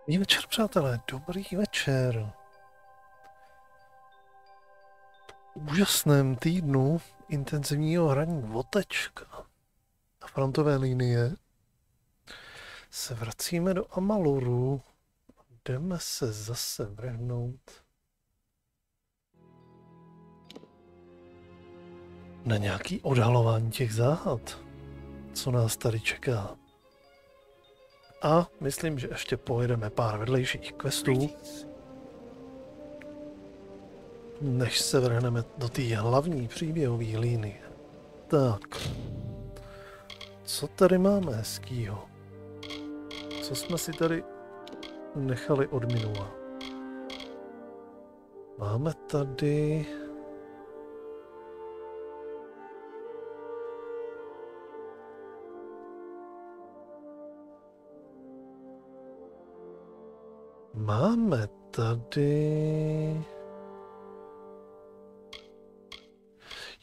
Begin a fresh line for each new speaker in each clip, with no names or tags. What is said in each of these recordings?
Dobrý večer, přátelé, dobrý večer. Po úžasném týdnu intenzivního hraní votečka na frontové linie se vracíme do Amaluru. Jdeme se zase vrhnout na nějaký odhalování těch záhad, co nás tady čeká. A myslím, že ještě pojedeme pár vedlejších questů, než se vrhneme do té hlavní příběhové linie. Tak, co tady máme hezkýho? Co jsme si tady nechali od minula? Máme tady... Máme tady...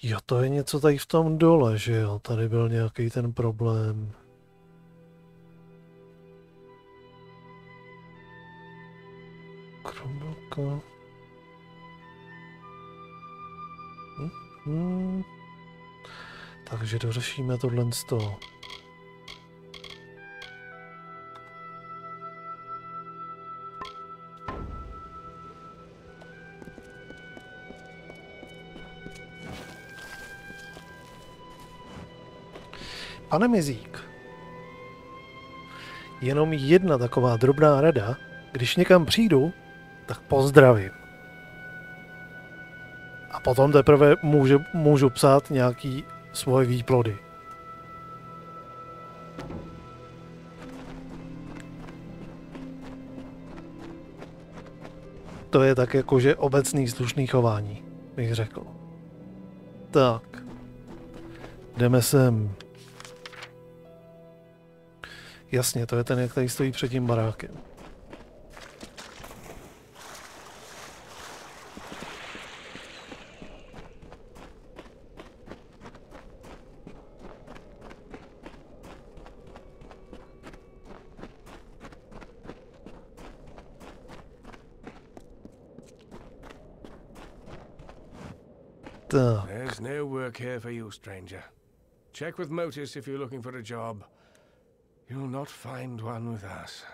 Jo, to je něco tady v tom dole, že jo? Tady byl nějaký ten problém. Krumlka. Takže dořešíme tohle z toho. Pane Mizík, jenom jedna taková drobná rada, když někam přijdu, tak pozdravím. A potom teprve můžu psát nějaký svoje výplody. To je tak jakože obecný slušný chování, bych řekl. Tak, jdeme sem. Jasně, to je ten, jak tady stojí před tím barákem. Tak.
There's no work here for you, stranger. Check with Motus if you're looking for a job. You'll not find one with us.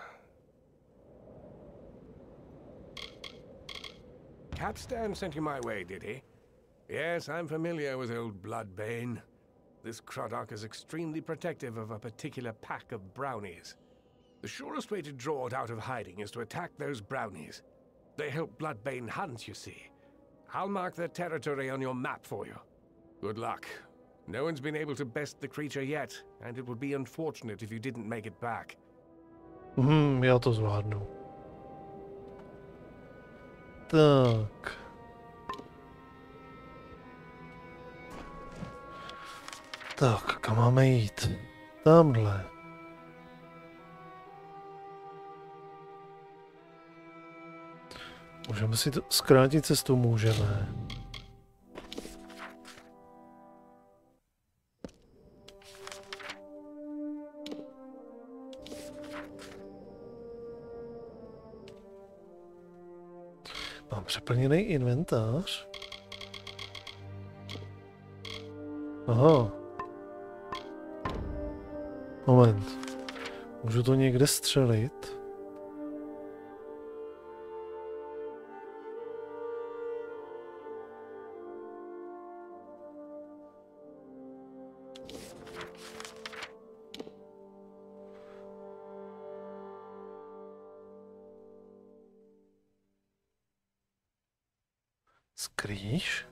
Capstan sent you my way, did he? Yes, I'm familiar with old Bloodbane. This Croddock is extremely protective of a particular pack of brownies. The surest way to draw it out of hiding is to attack those brownies. They help Bloodbane hunt, you see. I'll mark their territory on your map for you. Good luck. No one's been able to best the creature yet, and it would be unfortunate if you didn't make it back.
Já to zvládnu. Tak. Tak, kam máme jít? Tamhle. Můžeme si to zkrátit cestu, můžeme. Mám přeplněný inventář. Aha. Moment. Můžu to někde střelit? Skrýš?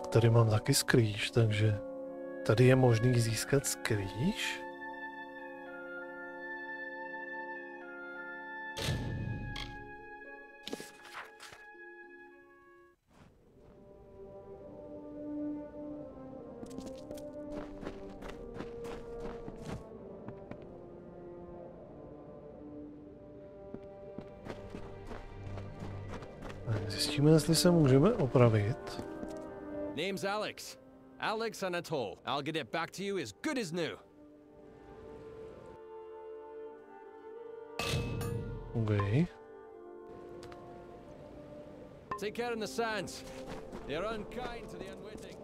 Tady mám taky skrýš, takže tady je možný získat skrýš. Zjistíme, jestli se můžeme opravit.
Name's Alex. Alex Anatole. I'll get it back to you as good as new.
Okay.
Take care in the sands. They're unkind to the unwitting.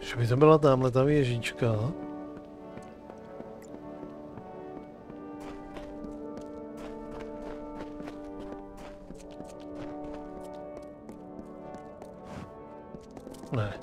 Že by to byla tamhle ta věžička. Ne.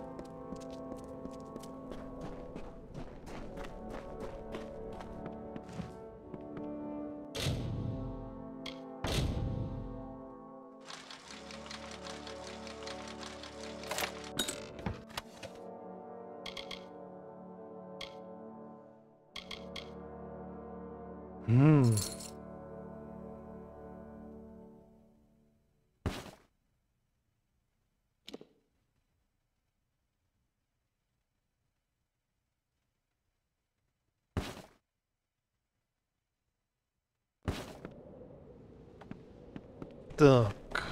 Tak.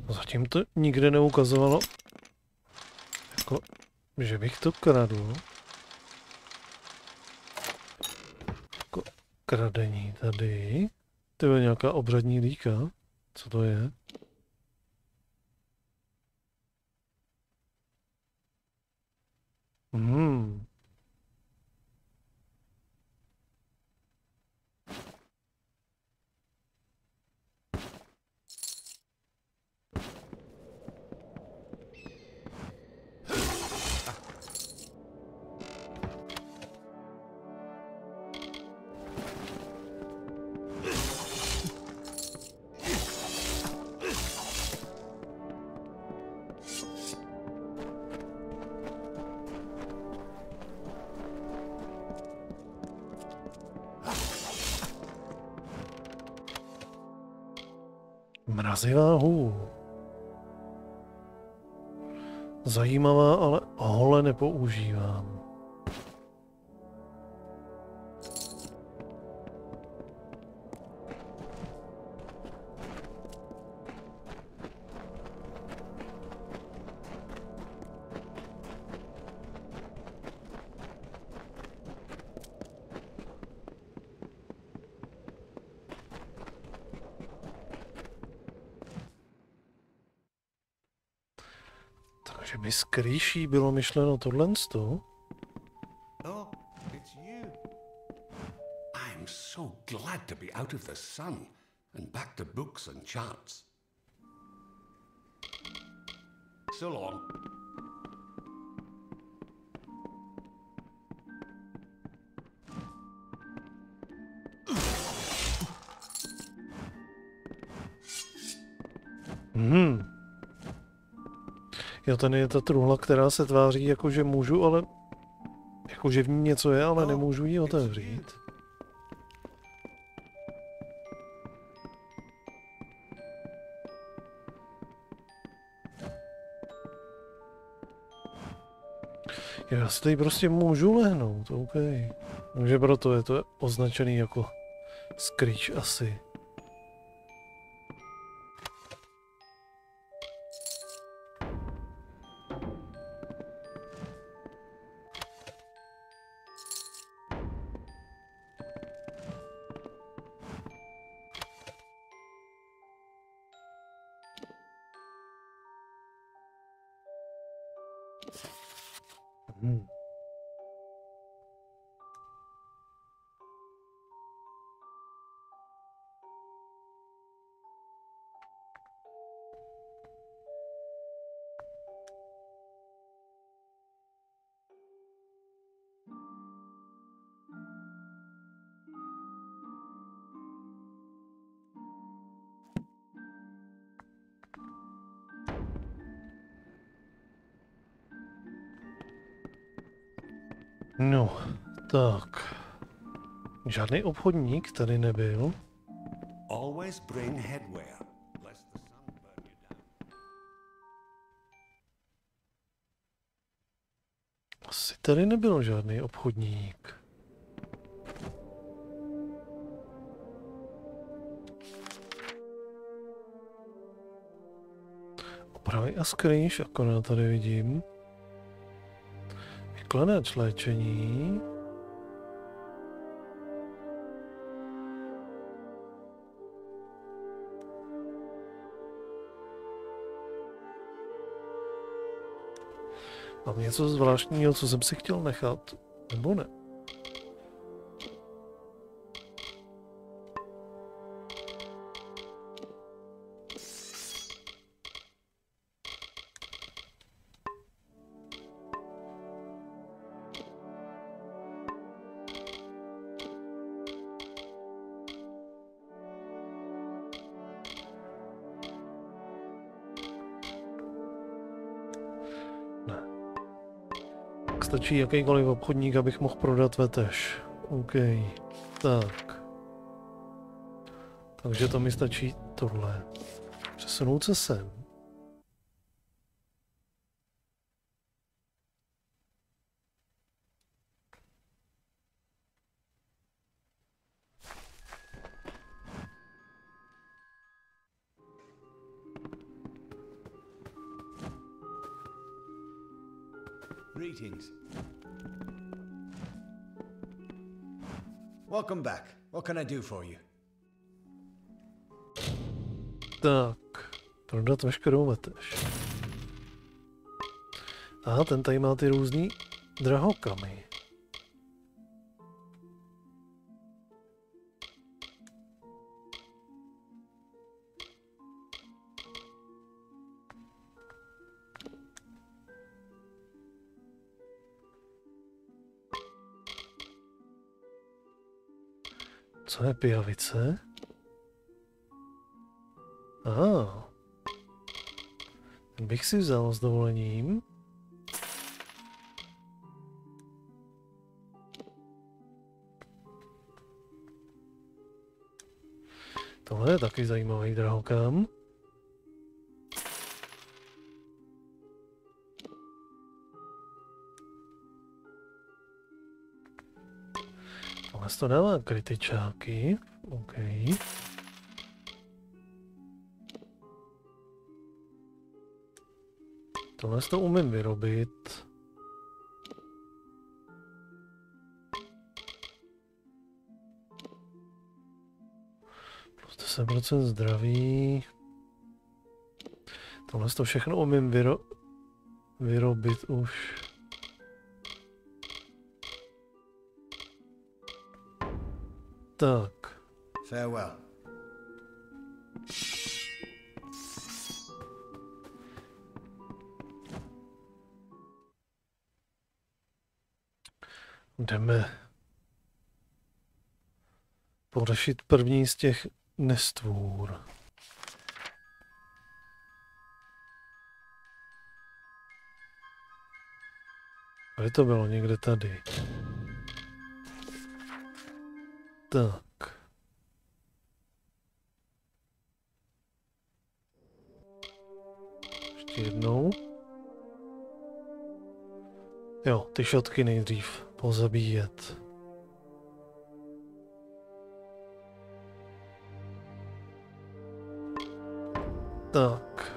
Zatím to nikde neukazovalo, jako, že bych to kradl. Jako kradení tady. To je nějaká obřadní dýka. Co to je? Mrazivá hůl. Zajímavá, ale hole nepoužívám. Takže by z kryší bylo myšleno tohlensto.
Oh, it's you. I'm so glad to be out of the sun and back to books and charts. So long.
Jo, ten je ta truhla, která se tváří jako, že můžu, ale... Jako, že v ní něco je, ale nemůžu ji otevřít. Jo, já si tady prostě můžu lehnout, OK. Takže proto je to označený jako screech asi. No, tak. Žádný obchodník tady nebyl.
Always bring headwear, lest the sun burn you down.
Asi tady nebyl žádný obchodník. Opravy a skrýš, akorát tady vidím. Vykladec léčení. Mám něco zvláštního, co jsem si chtěl nechat, nebo ne? Stačí jakýkoliv obchodník, abych mohl prodat vetež. OK, tak. Takže to mi stačí tohle. Přesunout se sem.
Greetings. Welcome back. What can I do for you?
Tak, prodat veškerou vetež. Aha, ten tady má ty různý drahokamy. Co je pijavice? Aha. Ten bych si vzal s dovolením. Tohle je taky zajímavý drahokam. Tohle to dává kritičáky. OK. Tohle to umím vyrobit. Plus 10% zdraví. Tohle to všechno umím vyrobit už. Tak.
Farewell.
Jdeme pořešit první z těch nestvůr. Ale to bylo někde tady. Tak. Ještě jednou. Jo, ty šotky nejdřív pozabíjet. Tak.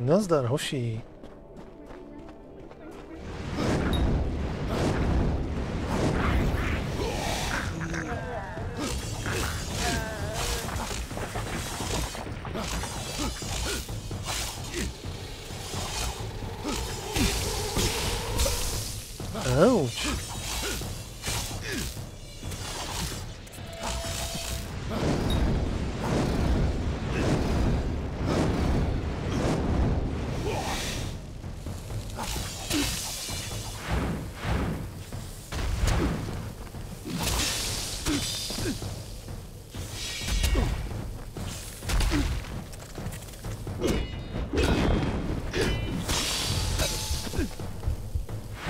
Nazdar, hoší. Ouch.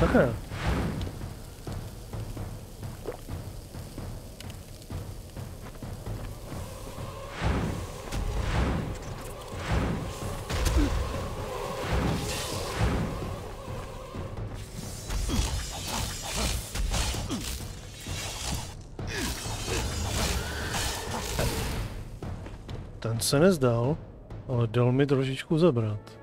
Aha. Ten se nezdál, ale dal mi trošičku zabrat.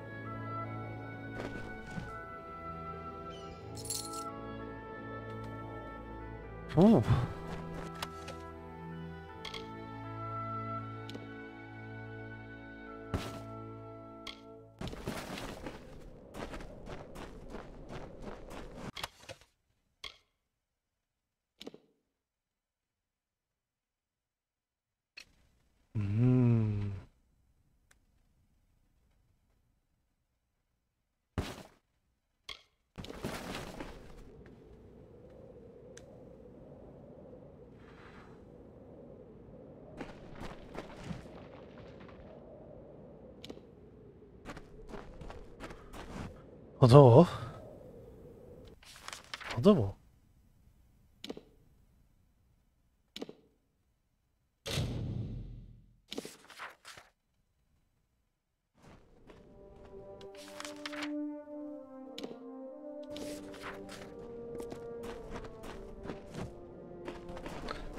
Hotovo? Hotovo.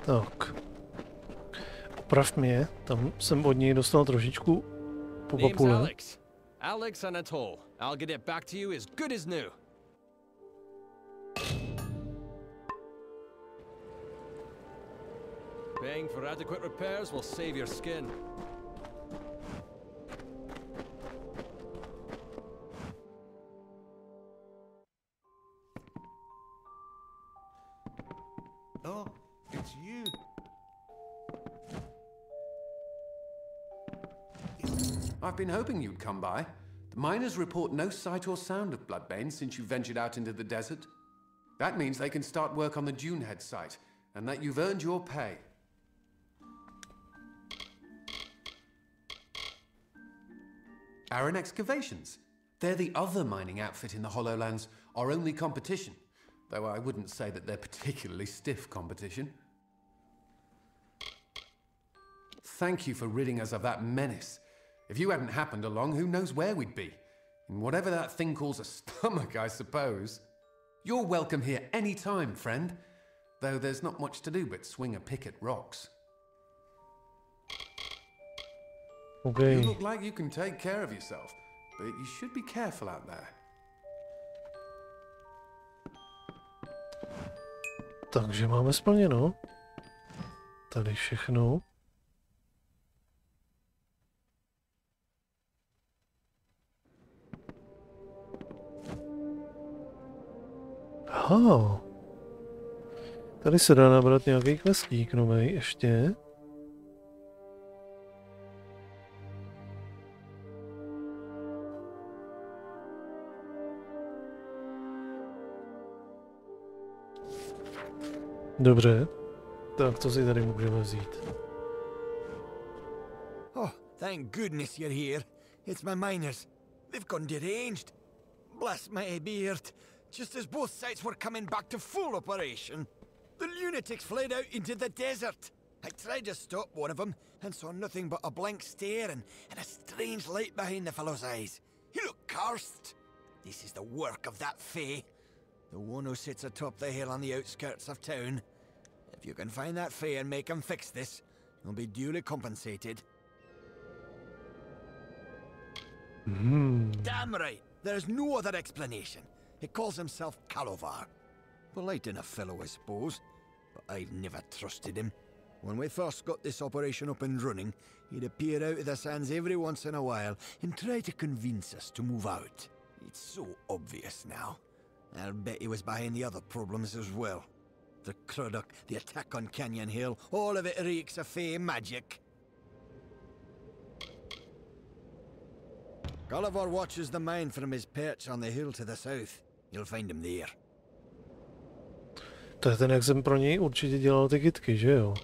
Tak. Oprav mě, tam jsem od něj dostal trošičku po papule.
Alex Anatole. I'll get it back to you as good as new. Paying for adequate repairs will save your skin.
Oh, it's you. I've been hoping you'd come by. The miners report no sight or sound of Bloodbane since you ventured out into the desert. That means they can start work on the Dunehead site, and that you've earned your pay. Aaron Excavations. They're the other mining outfit in the Hollowlands, our only competition. Though I wouldn't say that they're particularly stiff competition. Thank you for ridding us of that menace. If you hadn't happened along, who knows where we'd be? In whatever that thing calls a stomach, I suppose. You're welcome here any time, friend. Though there's not much to do but swing a pick at rocks.
Okay.
You look like you can take care of yourself, but you should be careful out there.
Takže máme splněno. Tady všechno. Aha. Tady se dá nabrat nějaký questík novej ještě. Dobře, tak to si tady můžeme vzít.
Oh, thank goodness you're here. It's my miners. They've gone deranged. Bless my beard. Just as both sites were coming back to full operation, the lunatics fled out into the desert. I tried to stop one of them and saw nothing but a blank stare and a strange light behind the fellow's eyes. He looked cursed. This is the work of that Fae. The one who sits atop the hill on the outskirts of town. If you can find that Fae and make him fix this, you'll be duly compensated. Damn right, there's no other explanation. He calls himself Calovar. Polite enough fellow, I suppose, but I've never trusted him. When we first got this operation up and running, he'd appear out of the sands every once in a while and try to convince us to move out. It's so obvious now. I'll bet he was behind the other problems as well. The Craddock, the attack on Canyon Hill, all of it reeks of fey magic. Gulliver watches the mine from his perch on the hill to the south. You'll find him there.
To je ten, jak jsem pro něj určitě dělal ty kytky, že jo?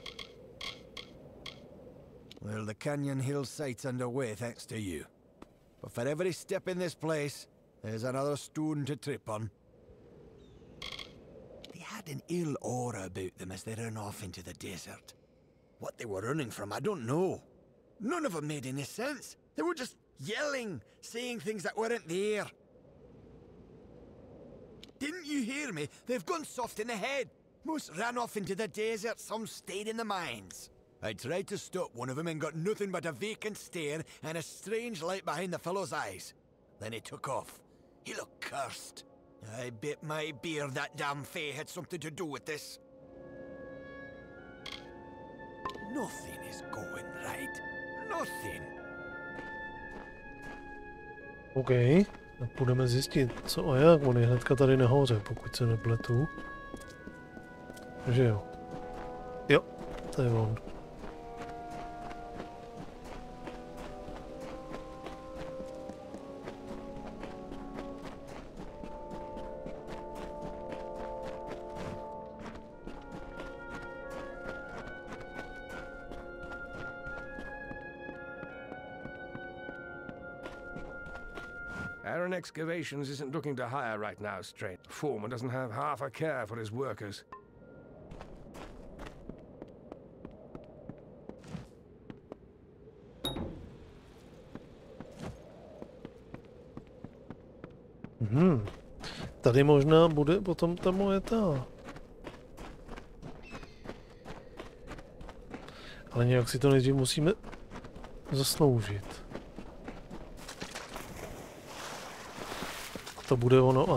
Well, the Canyon Hill site's underway thanks to you. But for every step in this place, there's another stone to trip on. They had an ill aura about them as they ran off into the desert. What they were running from, I don't know. None of them made any sense. They were just yelling, saying things that weren't there. Didn't you hear me? They've gone soft in the head. Most ran off into the desert, some stayed in the mines. I tried to stop one of them and got nothing but a vacant stare and a strange light behind the fellow's eyes. Then he took off. He looked cursed. I bet my beard that damn Fae had something to do with this. Nothing is going right. Nothing.
OK, tak budeme zjistit, co a jak. On je hnedka tady nahoře, pokud se nepletu. Že jo. Jo, to je on.
Aaron Excavations isn't looking to hire right now, straight. The foreman doesn't have half a care for his workers.
Tady možná bude potom ta moje ta. Ale nějak si to nejdřív musíme zasloužit. To bude ono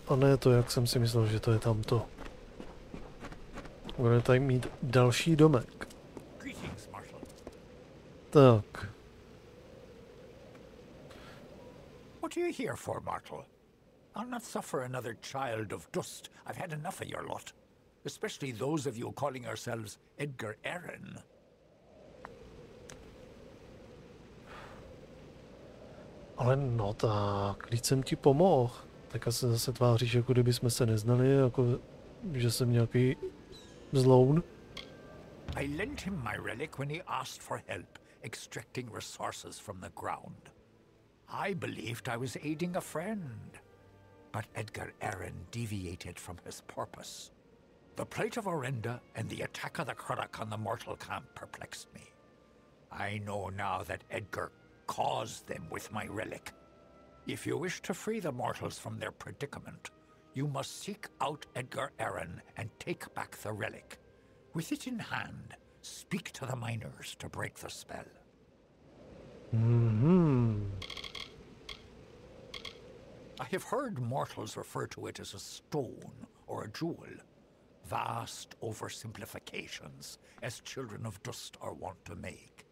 a ne to, jak jsem si myslel, že to je tamto. Budeme tady mít další domek. Tak.
What are you here for, mortal? I'll not suffer another child of dust. I've had enough of your lot. Especially those of you calling yourselves Edgar Allan.
Ale no tak, když jsem ti pomohl, tak se zase tváříš, jako kdyby jsme se neznali, jako že jsem nějaký zloun.
I lent him my relic when he asked for help extracting resources from the ground. I believed I was aiding a friend, but Edgar Allan deviated from his purpose. The plight of Orenda and the attack of the Craddock on the mortal camp perplexed me. I know now that Edgar caused them with my relic. If you wish to free the mortals from their predicament, you must seek out Edgar Allan and take back the relic. With it in hand, speak to the miners to break the spell. I have heard mortals refer to it as a stone or a jewel. Vast oversimplifications, as children of dust are wont to make.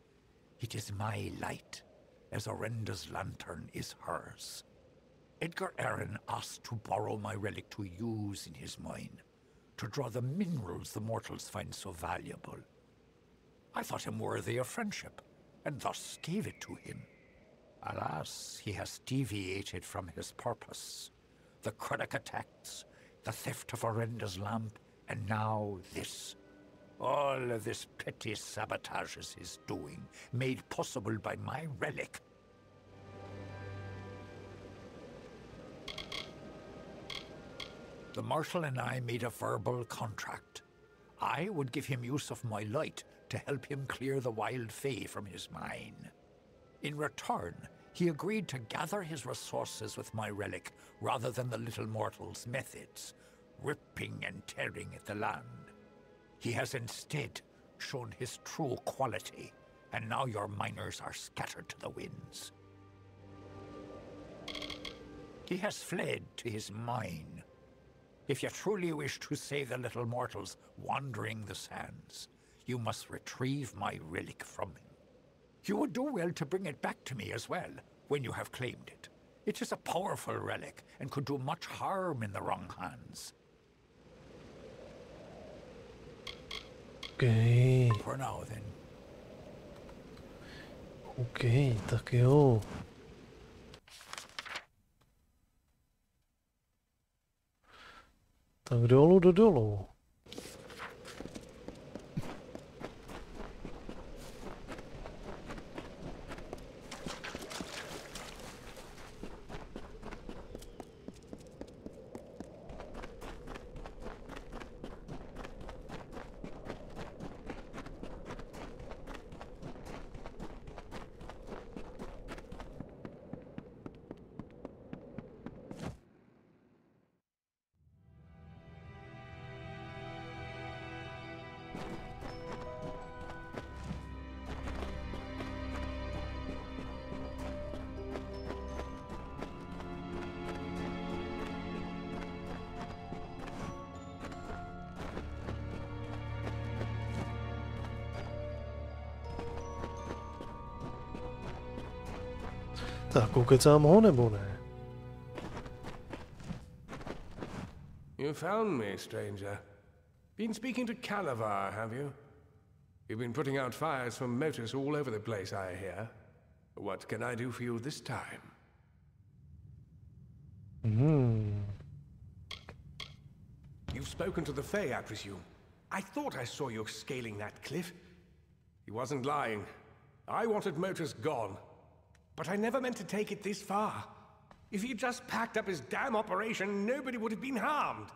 It is my light, as Orenda's lantern is hers. Edgar Allan asked to borrow my relic to use in his mine, to draw the minerals the mortals find so valuable. I thought him worthy of friendship, and thus gave it to him. Alas, he has deviated from his purpose. The Craddock attacks, the theft of Orenda's lamp, and now this. All of this petty sabotage is his doing, made possible by my relic. The Marshal and I made a verbal contract. I would give him use of my light to help him clear the wild fae from his mine. In return, he agreed to gather his resources with my relic rather than the little mortal's methods, ripping and tearing at the land. He has instead shown his true quality, and now your miners are scattered to the winds. He has fled to his mine. If you truly wish to save the little mortals wandering the sands, you must retrieve my relic from him. You would do well to bring it back to me as well, when you have claimed it. It is a powerful relic and could do much harm in the wrong hands.
Okay.
For now, then.
OK, tak jo. Tak dolů do dolu. Tak ukecám ho nebo ne?
You found me, stranger. Been speaking to Calavar, have you? You've been putting out fires for motors all over the place, I hear. What can I do for you this time? You've spoken to the Fae, I presume. I thought I saw you scaling that cliff. He wasn't lying. I wanted motors gone. But I never meant to take it this far. If he'd just packed up his damn operation, nobody would have been harmed.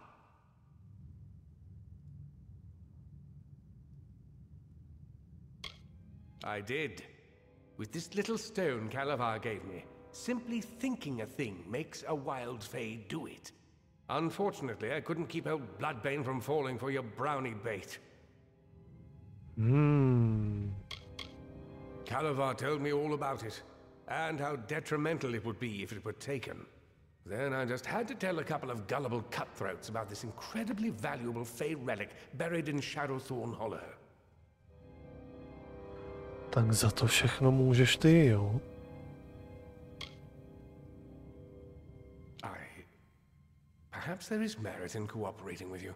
I did. With this little stone Calavar gave me. Simply thinking a thing makes a wild fae do it. Unfortunately, I couldn't keep old Bloodbane from falling for your brownie bait. Calavar told me all about it. And how detrimental it would be if it were taken. Then I just had to tell a couple of gullible cutthroats about this incredibly valuable Fey relic buried in Shadowthorn Hollow.
Tak za to všechno můžeš ty, jo?
Perhaps there is merit in cooperating with you.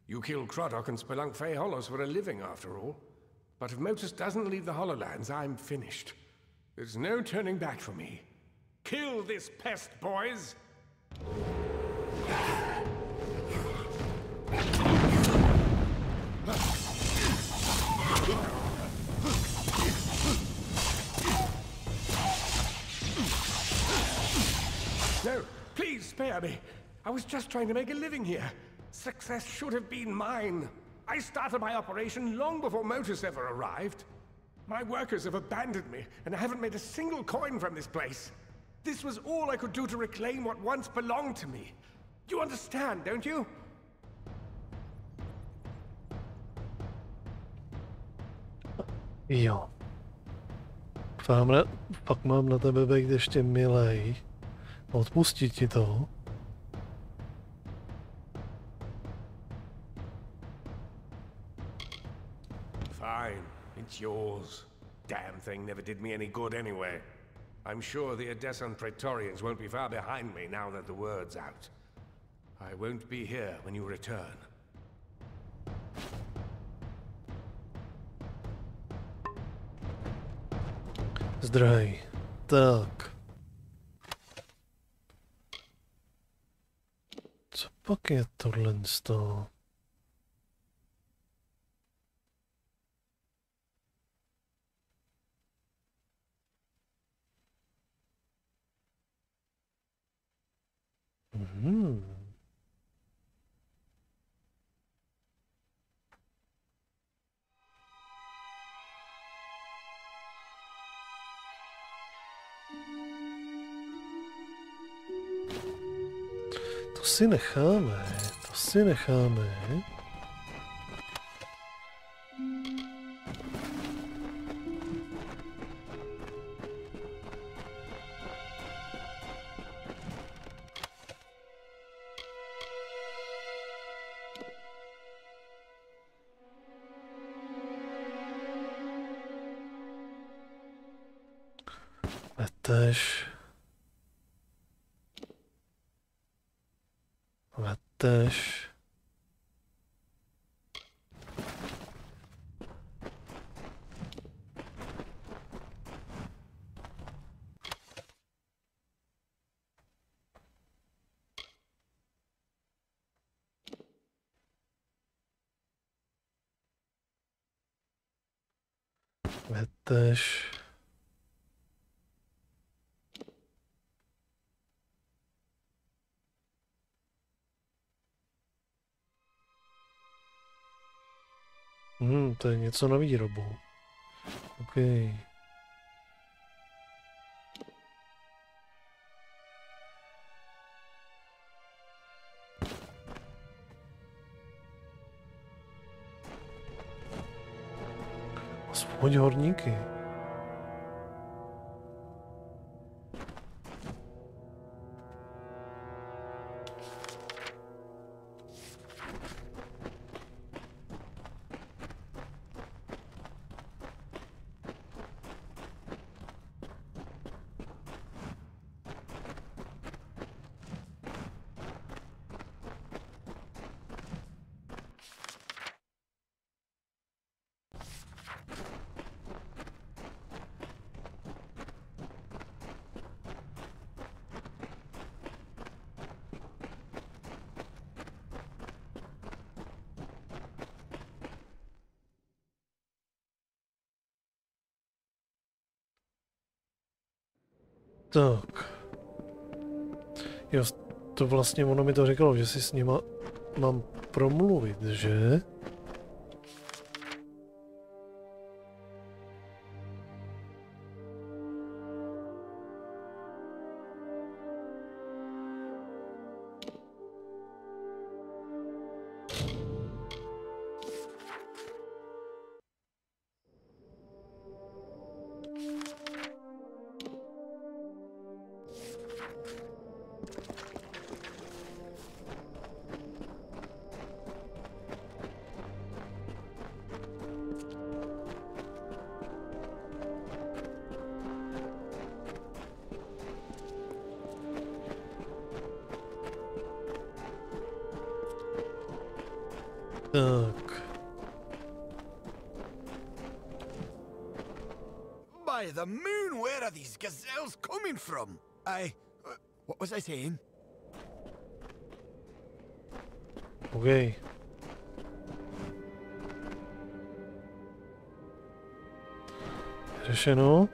You kill Croddock and spelunk Fey Hollows for a living, after all. But if Motus doesn't leave the Hollowlands, I'm finished. There's no turning back for me. Kill this pest, boys! No, please spare me. I was just trying to make a living here. Success should have been mine. I started my operation long before Motus ever arrived. My workers have abandoned me, and I haven't made a single coin from this place. This was all I could do to reclaim what once belonged to me. You understand, don't you?
Jo. Fakt mám na tebe být ještě milej. Odpustit ti to.
Fine, it's yours. Damn thing never did me any good anyway. I'm sure the Odessan Praetorians won't be far behind me now that the word's out. I won't be here when you return.
Zdroj. Tak. Co pak je tohle z toho? To si necháme, to si necháme. Leteš. Veteš. Veteš. To je něco na výrobu. OK. Aspoň horníky. Tak. Jo, to vlastně ono mi to říkalo, že si s nima mám promluvit, že? Tak.
By the moon, where are these gazelles coming from? What was I saying?
OK. Řešeno.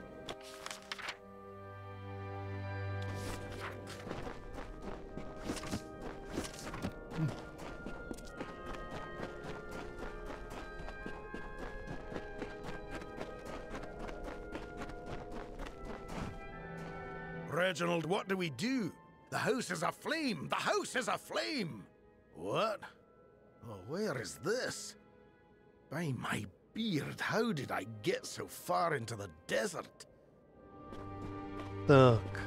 Reginald, what do we do? The house is aflame! The house is aflame! What? Oh, where is this? By my beard, how did I get so far into the desert?
Tak,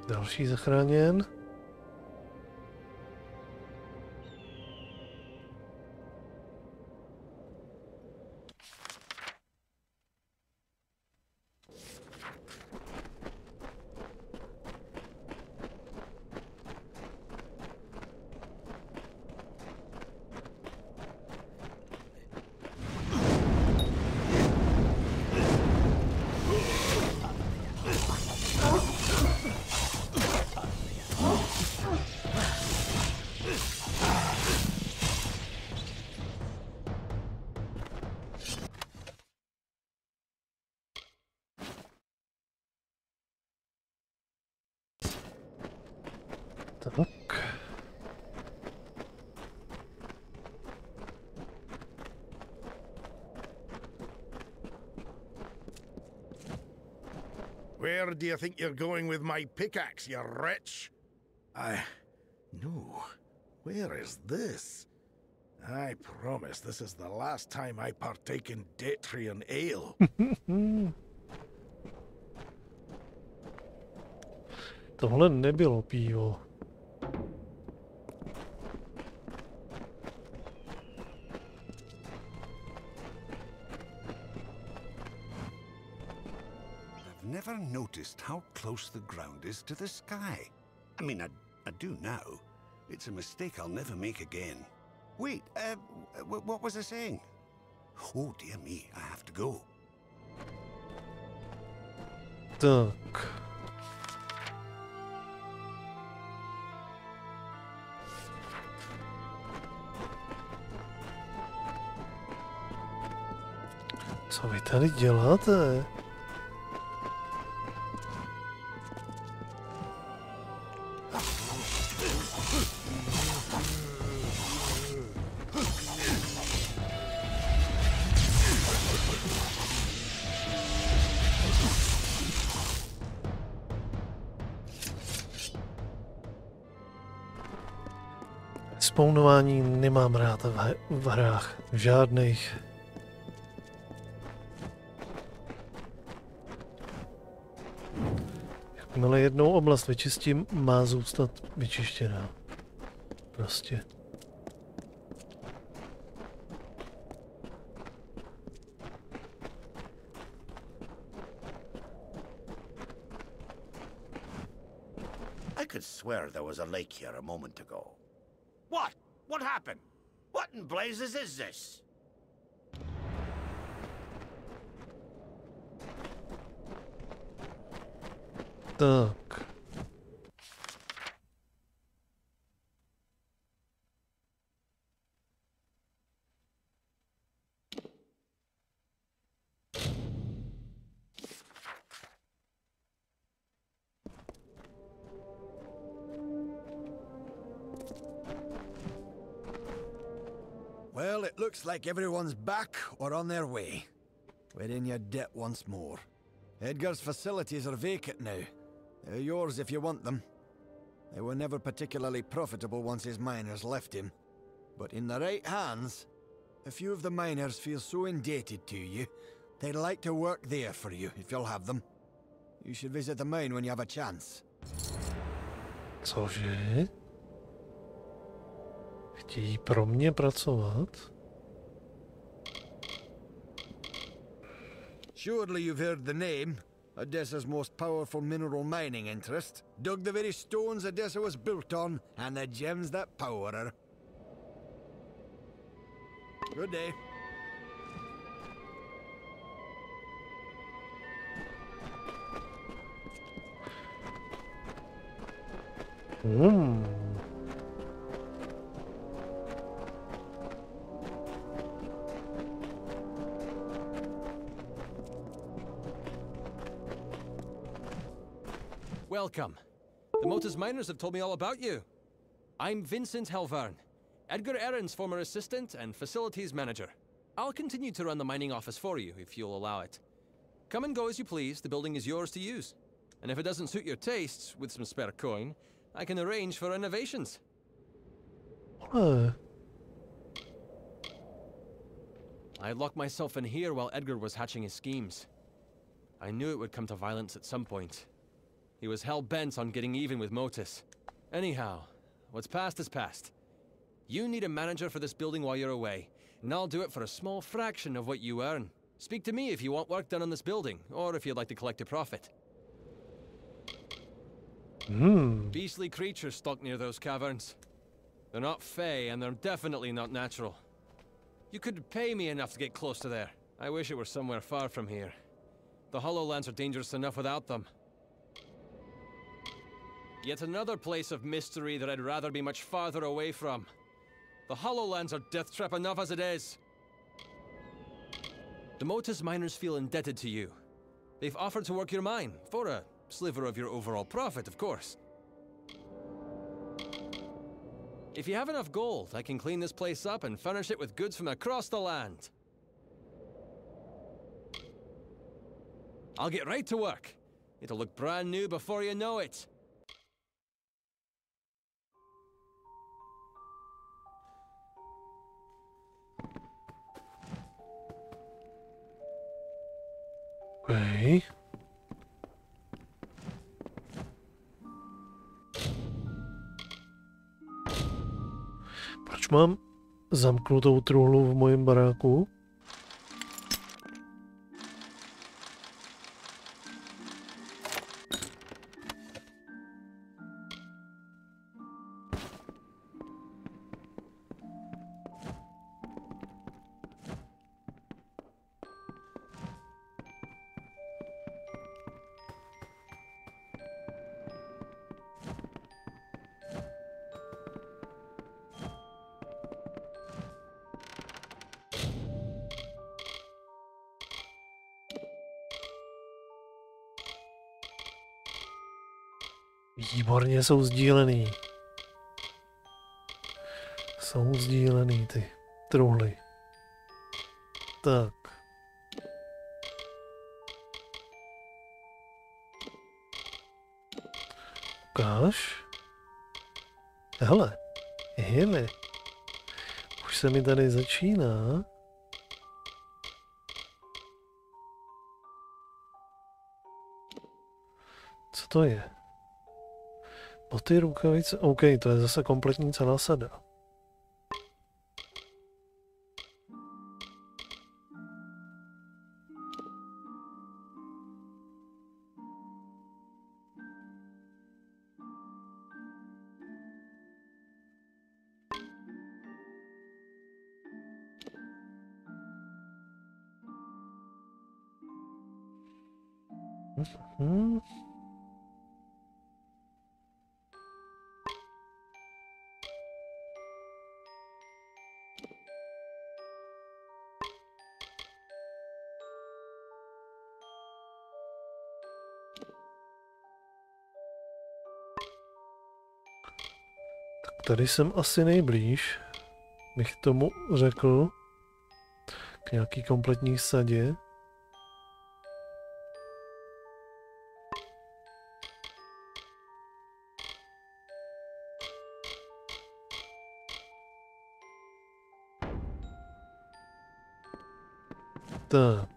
další zachráněn. Tak.
Where do you think you're going with my pickaxe, you wretch? No. Where is this? I promise this is the last time I partake in Detrian ale.
Tohle nebylo pivo.
Never noticed how close the ground is to the sky. I mean, I do now.
It's a mistake I'll never make again. Wait, what was I saying? Oh, dear me, I have to go.
Tak. Co vy tady děláte? Spawnování nemám rád v hrách. Žádných. Jakmile jednou oblast vyčistím, má zůstat vyčištěná. Prostě.
I could swear there was a lake here a moment ago. What? What happened? What in blazes is this?
Tak.
Well, it looks like everyone's back or on their way. We're in your debt once more. Edgar's facilities are vacant now. They're yours if you want them. They were never particularly profitable once his miners left him. But in the right hands, a few of the miners feel so indebted to you, they'd like to work there for you if you'll have them. You should visit the mine when you have a chance.
Cože? Chtějí pro mě pracovat?
Surely you've heard the name. Odessa's most powerful mineral mining interest. Dug the very stones Odessa was built on, and the gems that power her. Good day.
Welcome. The Motus miners have told me all about you. I'm Vincent Helvarn, Edgar Aaron's former assistant and facilities manager. I'll continue to run the mining office for you, if you'll allow it. Come and go as you please, the building is yours to use. And if it doesn't suit your tastes, with some spare coin, I can arrange for renovations. I locked myself in here while Edgar was hatching his schemes. I knew it would come to violence at some point. He was hell-bent on getting even with Motus. Anyhow, what's past is past. You need a manager for this building while you're away, and I'll do it for a small fraction of what you earn. Speak to me if you want work done on this building, or if you'd like to collect a profit. Beastly creatures stalk near those caverns. They're not fey, and they're definitely not natural. You could pay me enough to get close to there. I wish it were somewhere far from here. The Hollowlands are dangerous enough without them. Yet another place of mystery that I'd rather be much farther away from. The Hollowlands are death trap enough as it is. The Motus miners feel indebted to you. They've offered to work your mine, for a sliver of your overall profit, of course. If you have enough gold, I can clean this place up and furnish it with goods from across the land. I'll get right to work. It'll look brand new before you know it.
Okay. Proč mám zamknutou truhlu v mojím baráku? Výborně, jsou sdílený. Jsou sdílený ty truhly. Tak. Ukáž? Hele. Už se mi tady začíná. Co to je? Boty, rukavice, OK, to je zase kompletní celá sada. Tady jsem asi nejblíž, bych tomu řekl, k nějaký kompletní sadě. Tak.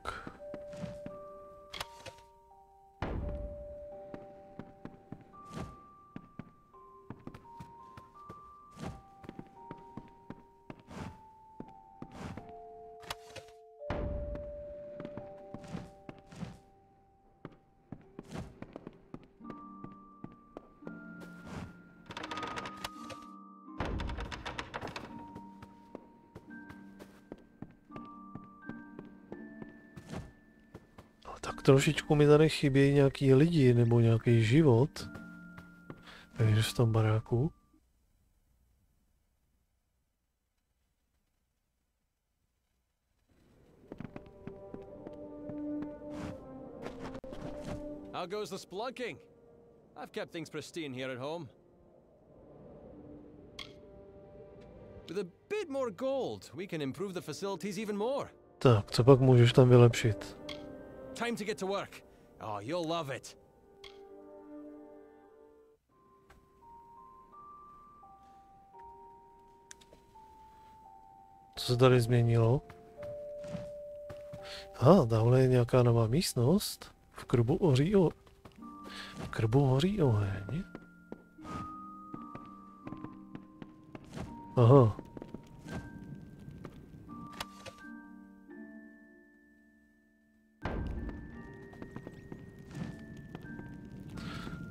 Tak trošičku mi tady chybějí nějaký lidi nebo nějaký život. Takže v tom baráku.
How goes the spelunking? I've kept things pristine here at home. With a bit more gold, we can improve the facilities even more.
Tak, co pak můžeš tam vylepšit?
Time to get to work. Oh, you'll love it.
Co se tady změnilo? Dále je nějaká nová místnost. V krbu hoří oheň. Aha.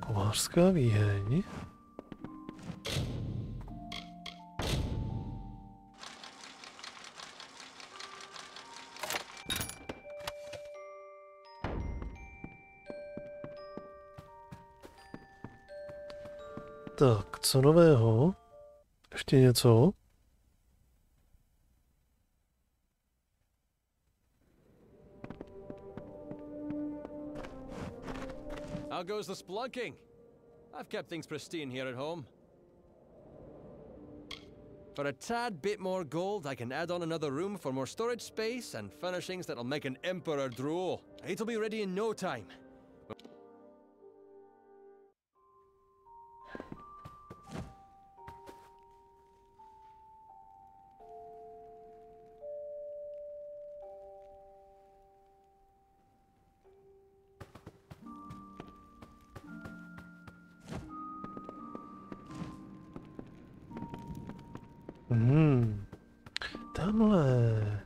Kovářská výheň. Tak, co nového? Ještě něco?
How goes the spelunking? I've kept things pristine here at home. For a tad bit more gold, I can add on another room for more storage space and furnishings that'll make an emperor drool. It'll be ready in no time.
Tamhle.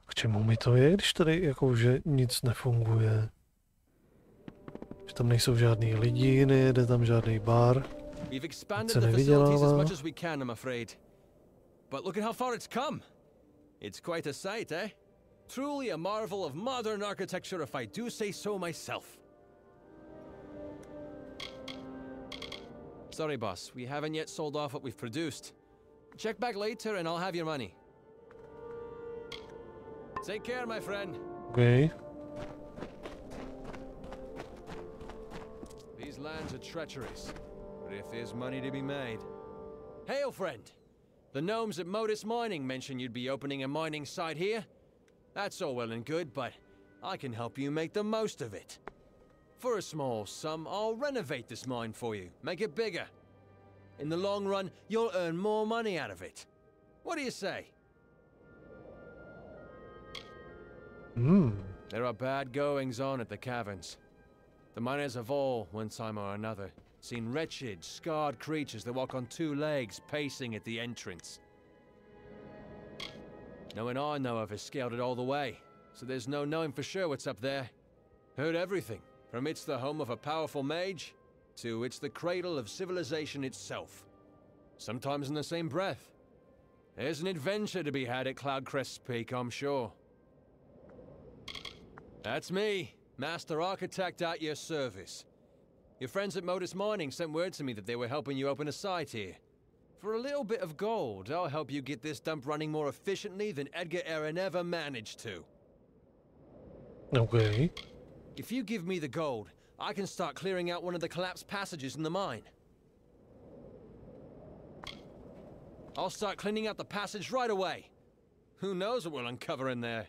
K čemu mi to je, když tady jakože nic nefunguje? Že tam nejsou žádný lidi, nejede tam žádný bar.
We've expanded
se
the facilities as
nevydělává.
much as we can, I'm afraid. But look at how far it's come. It's quite a sight, eh? Truly a marvel of modern architecture, if I do say so myself. Sorry, boss. We haven't yet sold off what we've produced. Check back later and I'll have your money. Take care, my friend.
Okay.
These lands are treacherous, but if there's money to be made... Hail, friend! The gnomes at Modus Mining mentioned you'd be opening a mining site here. That's all well and good, but I can help you make the most of it. For a small sum, I'll renovate this mine for you, make it bigger. In the long run, you'll earn more money out of it. What do you say? There are bad goings on at the caverns. The miners have all, one time or another, seen wretched, scarred creatures that walk on two legs, pacing at the entrance. No one I know of has scaled it all the way, so there's no knowing for sure what's up there. Heard everything, from it's the home of a powerful mage, to it's the cradle of civilization itself. Sometimes in the same breath. There's an adventure to be had at Cloudcrest's Peak, I'm sure. That's me, Master Architect at your service. Your friends at Modus Mining sent word to me that they were helping you open a site here. For a little bit of gold, I'll help you get this dump running more efficiently than Edgar Aaron ever managed to.
Okay.
If you give me the gold, I can start clearing out one of the collapsed passages in the mine. I'll start cleaning out the passage right away. Who knows what we'll uncover in there?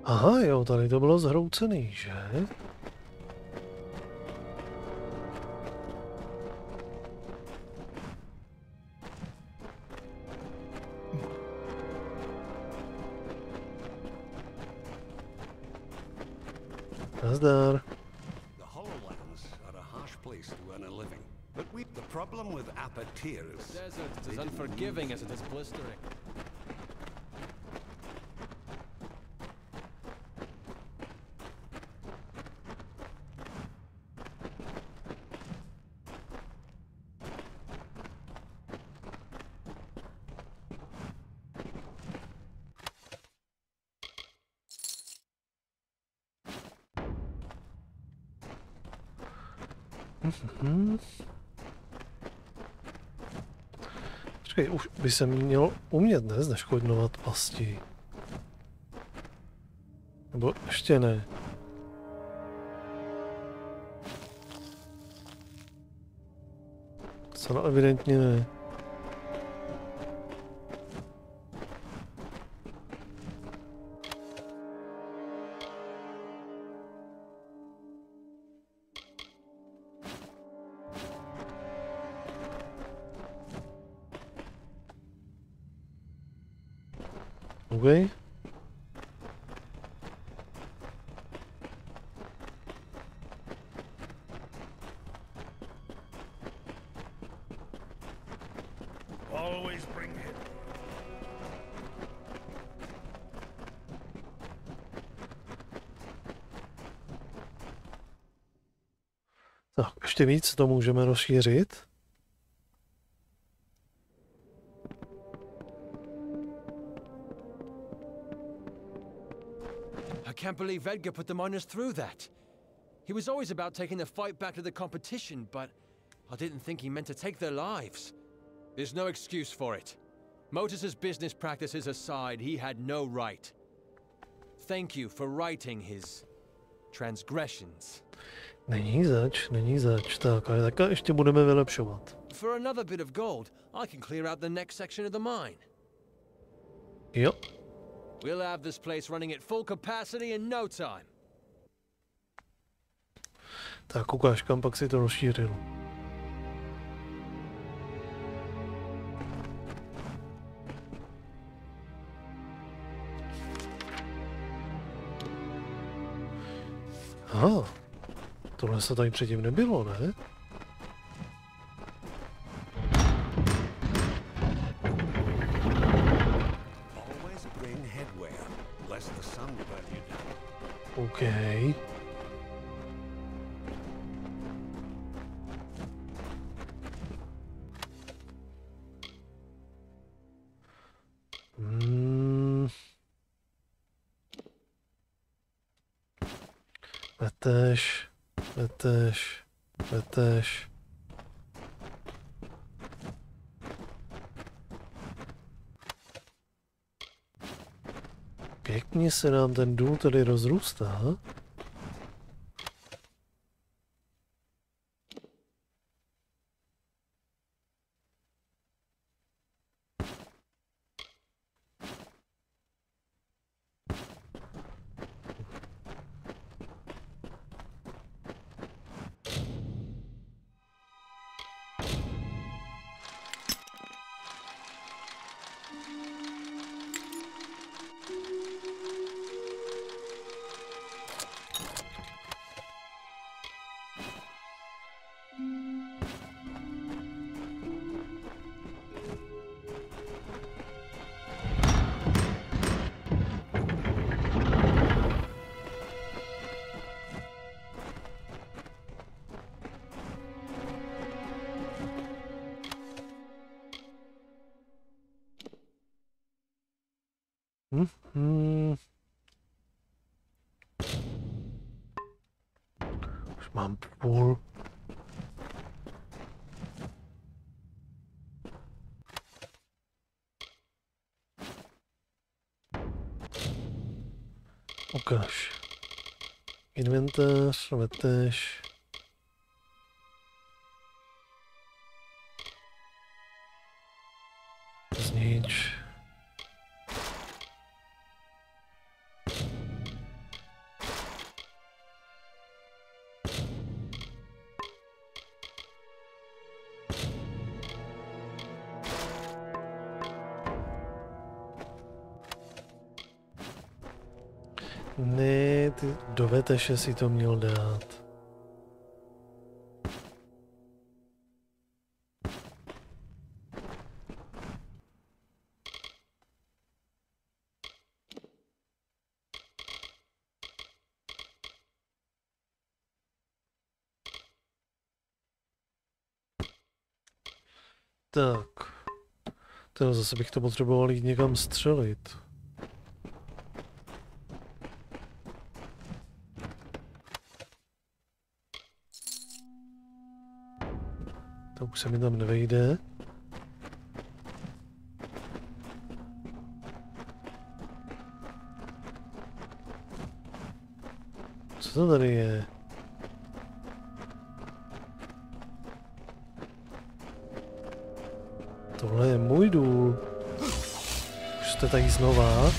Aha, jo, tady to bylo zhroucený, že? Nazdar.
The Hollowlands are a harsh place to earn a living. But the problem with Apatir is...
The desert is as unforgiving as it is blistering.
Počkej, už by se měl umět, ne? Zneškodňovat pasti. Nebo ještě ne. Co evidentně ne. Okay.
Always bring him.
Tak, ještě víc to můžeme rozšířit.
I can't believe Edgar put the miners through that. He was always about taking the fight back to the competition, but I didn't think he meant to take their lives. There's no excuse for it. Motus's business practices aside, he had no right. Thank you for righting his transgressions.
Není zač. Tak, ale takhle ještě budeme vylepšovat.
For another bit of gold, I can clear out the next section of the mine.
Jo.
We'll have this place running at full capacity in no time.
Tak ukáž, kam pak si to rozšířil. Aha, tohle se tady předtím nebylo, ne?
Always bring headwear, lest the sun burn you down.
OK. Leteš. Pěkně se nám ten důl tady rozrůstá. Už mám půl. Ukáž. Inventář, leteš. Znič. Ne, ty do veteše si to měl dát. Tak. Teda zase bych to potřeboval jít někam střelit. To už se mi tam nevejde. Co to tady je? Tohle je můj důl. Už jste tady znova.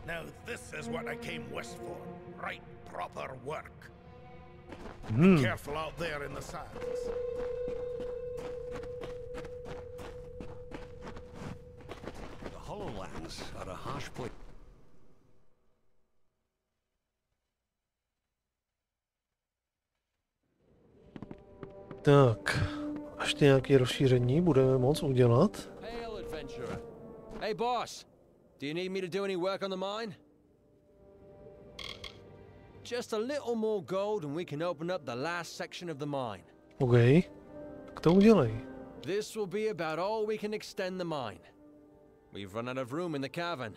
Now this is what I came west for. Right proper work. Be careful out there in the sands.
The Hollowlands are a harsh place.
Tak, až nějaké rozšíření budeme moct udělat.
Hail, adventurer. Hey, boss. Do you need me to do any work on the mine? Just a little more gold and we can open up the last section of the mine.
OK. Tak to udělej.
This will be about all we can extend the mine. We've run out of room in the cavern.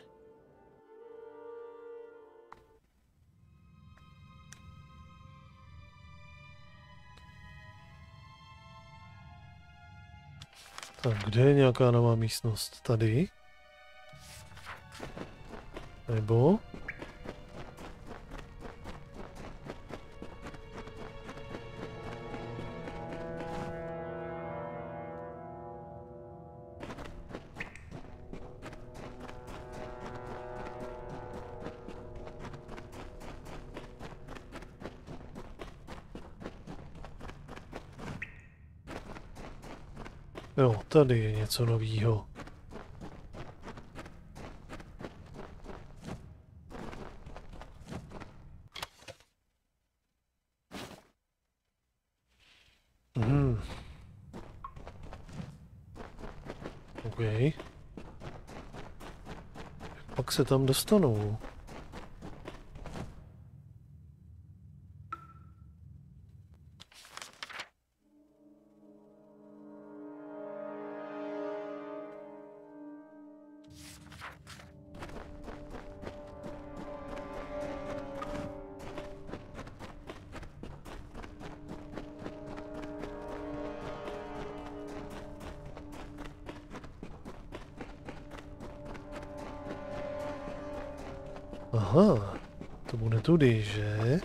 Tak, kde je nějaká nová místnost? Tady? Nebo? Jo, tady je něco novýho. OK. Pak se tam dostanou. Aha, to bude tudy, že?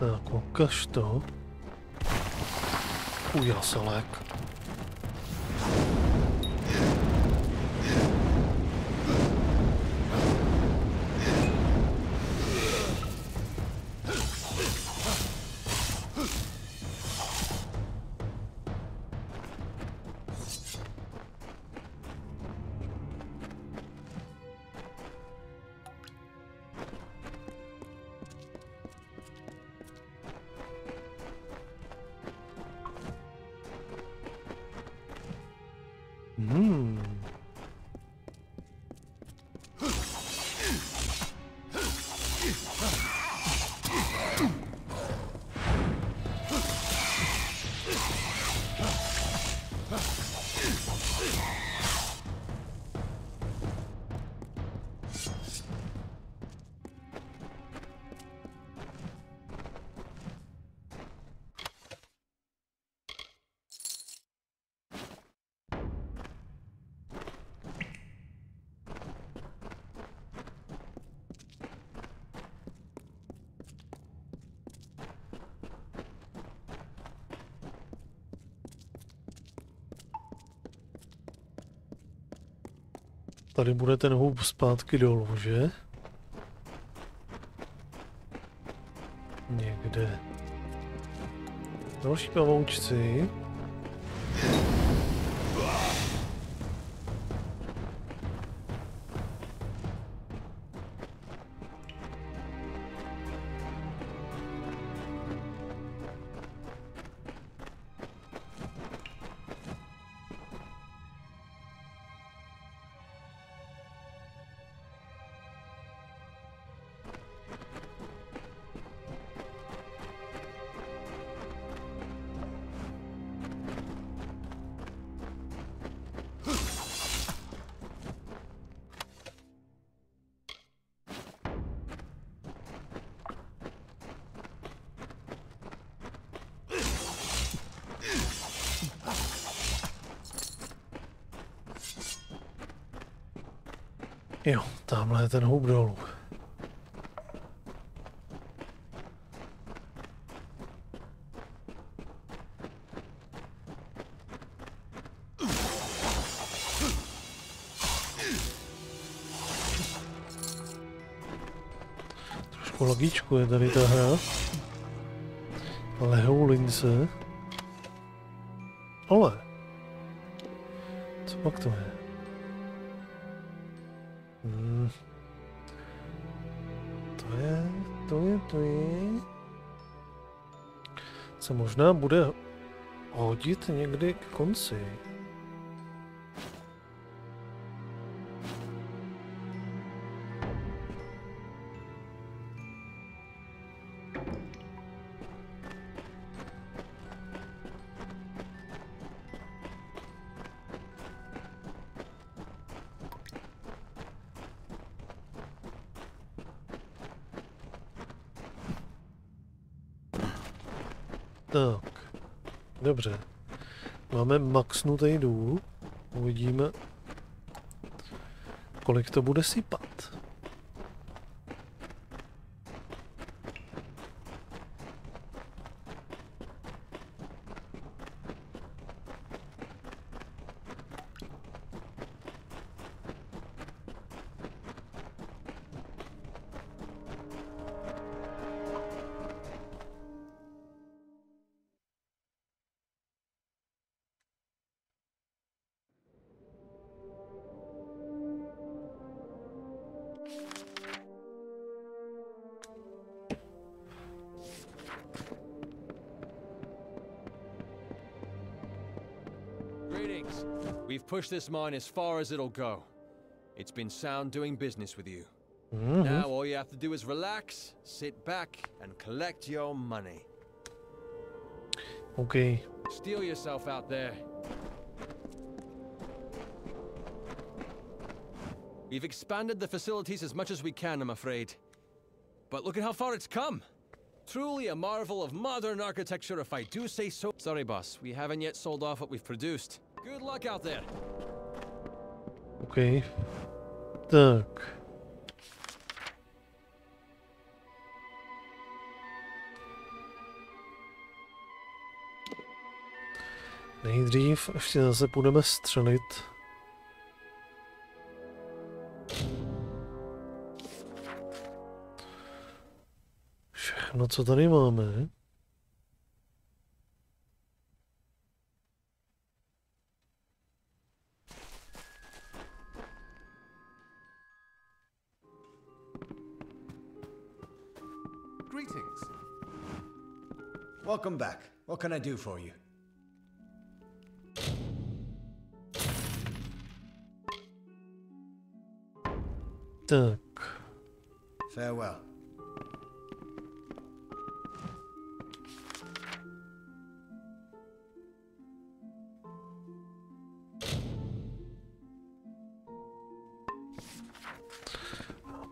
Tak, ukaž to. Jaselek. Tady bude ten hub zpátky dolů, že? Někde. Další pavoučci. Jo, tamhle je ten hub dolů. Trošku logíčku je tady ta hra. Lehou lince. Ale. Co pak to je? To je. Se možná bude hodit někdy k konci. Tak, dobře. Máme maxnutý důl. Uvidíme, kolik to bude sypat.
Greetings. We've pushed this mine as far as it'll go. It's been sound doing business with you. Now all you have to do is relax, sit back, and collect your money.
Okay.
Steel yourself out there. We've expanded the facilities as much as we can, I'm afraid. But look at how far it's come. Truly a marvel of modern architecture, if I do say so. Sorry, boss. We haven't yet sold off what we've produced. Good luck out there.
Okay. Tak. Nejdřív ještě zase půjdeme střelit. Všechno, co tady máme.
Greetings.
Welcome back. What can I do for you?
Tak.
Farewell.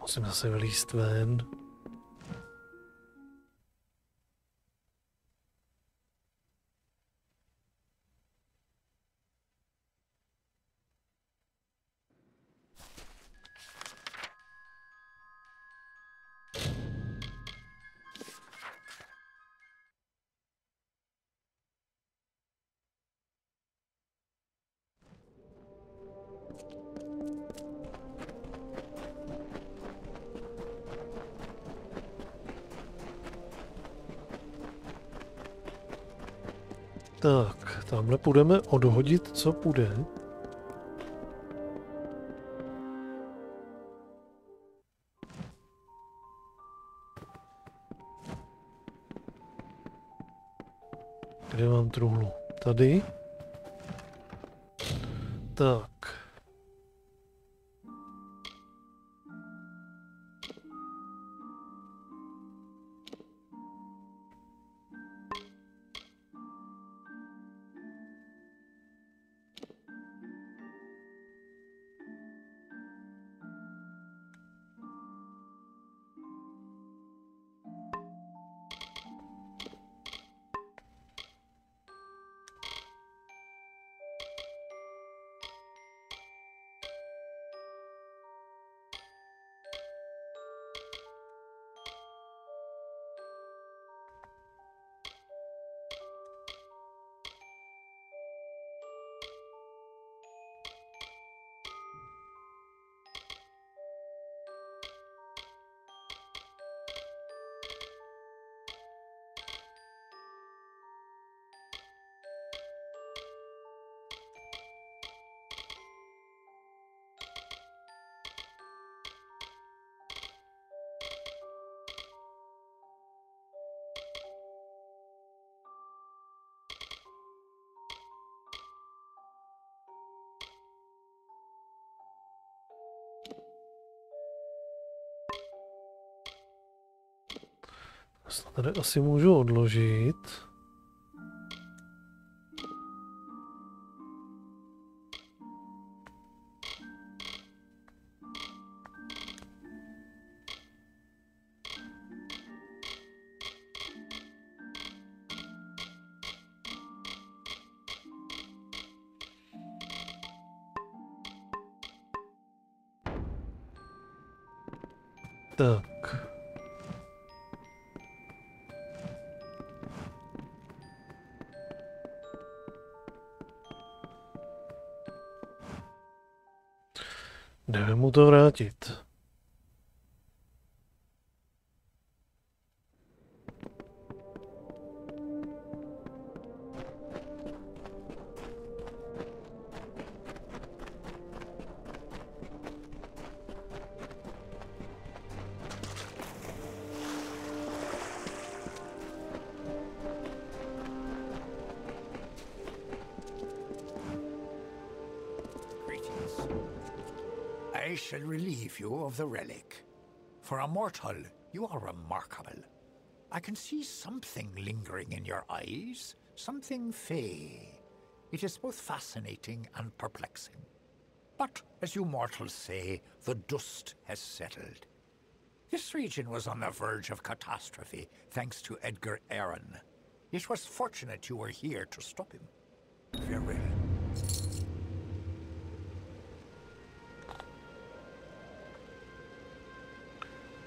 Musím zase vylízt ven. Tak, tamhle půjdeme odhodit, co půjde. Kde mám truhlu? Tady? Tak. To tady asi můžu odložit. Tak. Jdeme mu to vrátit.
I shall relieve you of the relic. For a mortal, you are remarkable. I can see something lingering in your eyes, something fey. It is both fascinating and perplexing. But, as you mortals say, the dust has settled. This region was on the verge of catastrophe, thanks to Edgar Aaron. It was fortunate you were here to stop him. Farewell.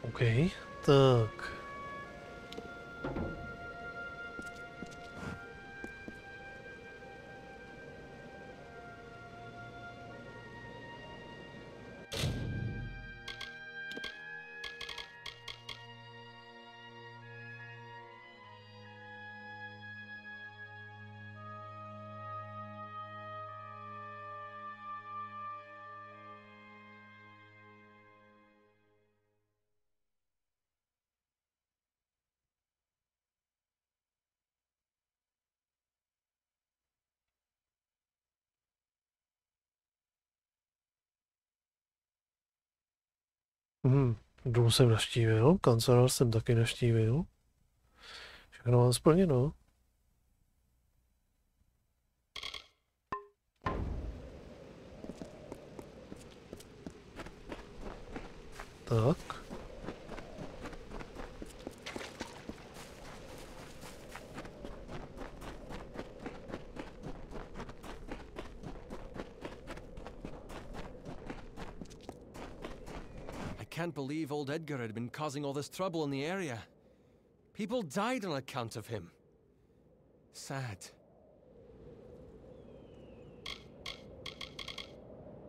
OK, tak. Dům jsem navštívil, kancelář jsem taky navštívil. Všechno mám splněno. Tak.
I can't believe old Edgar had been causing all this trouble in the area. People died on account of him. Sad.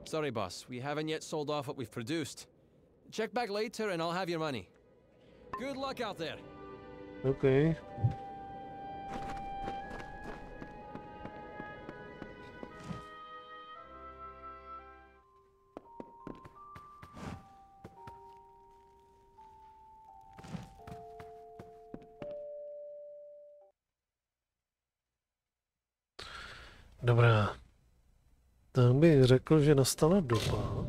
Sorry, boss. We haven't yet sold off what we've produced. Check back later and I'll have your money. Good luck out there.
OK. Dobrá. Tak bych řekl, že nastala doba.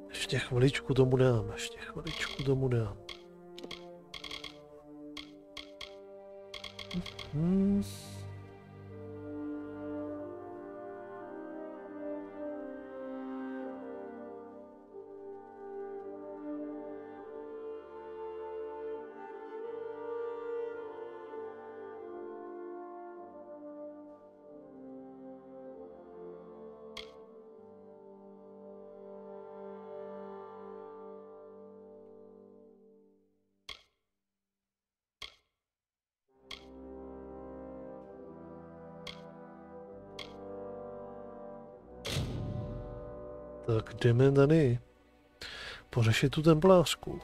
Ještě chviličku tomu dám, ještě chviličku tomu dám. Tak jdeme tady pořešit tu templářku.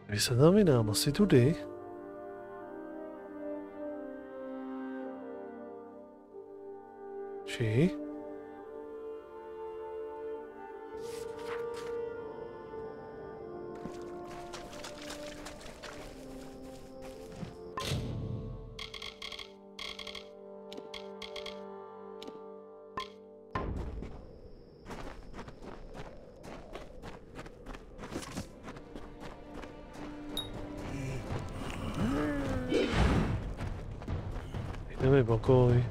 Kdy se tam vydám? Asi tudy? Či? Dej mi pokoj.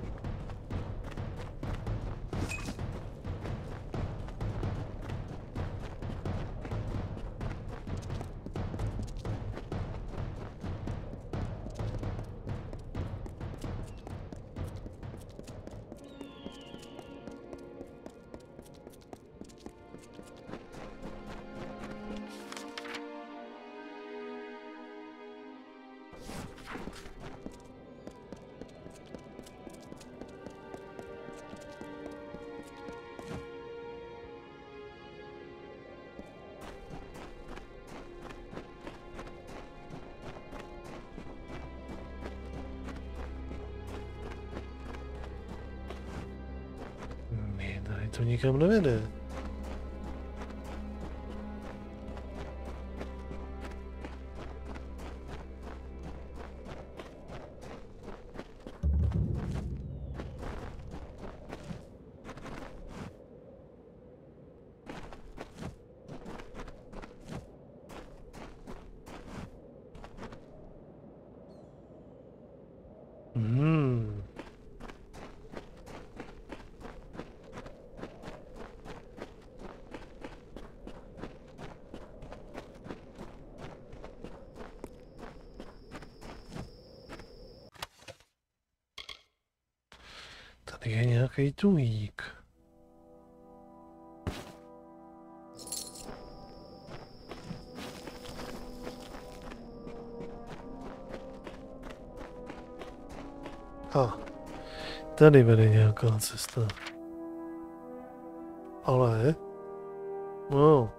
Tady to nikam nevede. Tady je nějaký tujík. Tady vede nějaká cesta. Ale... No,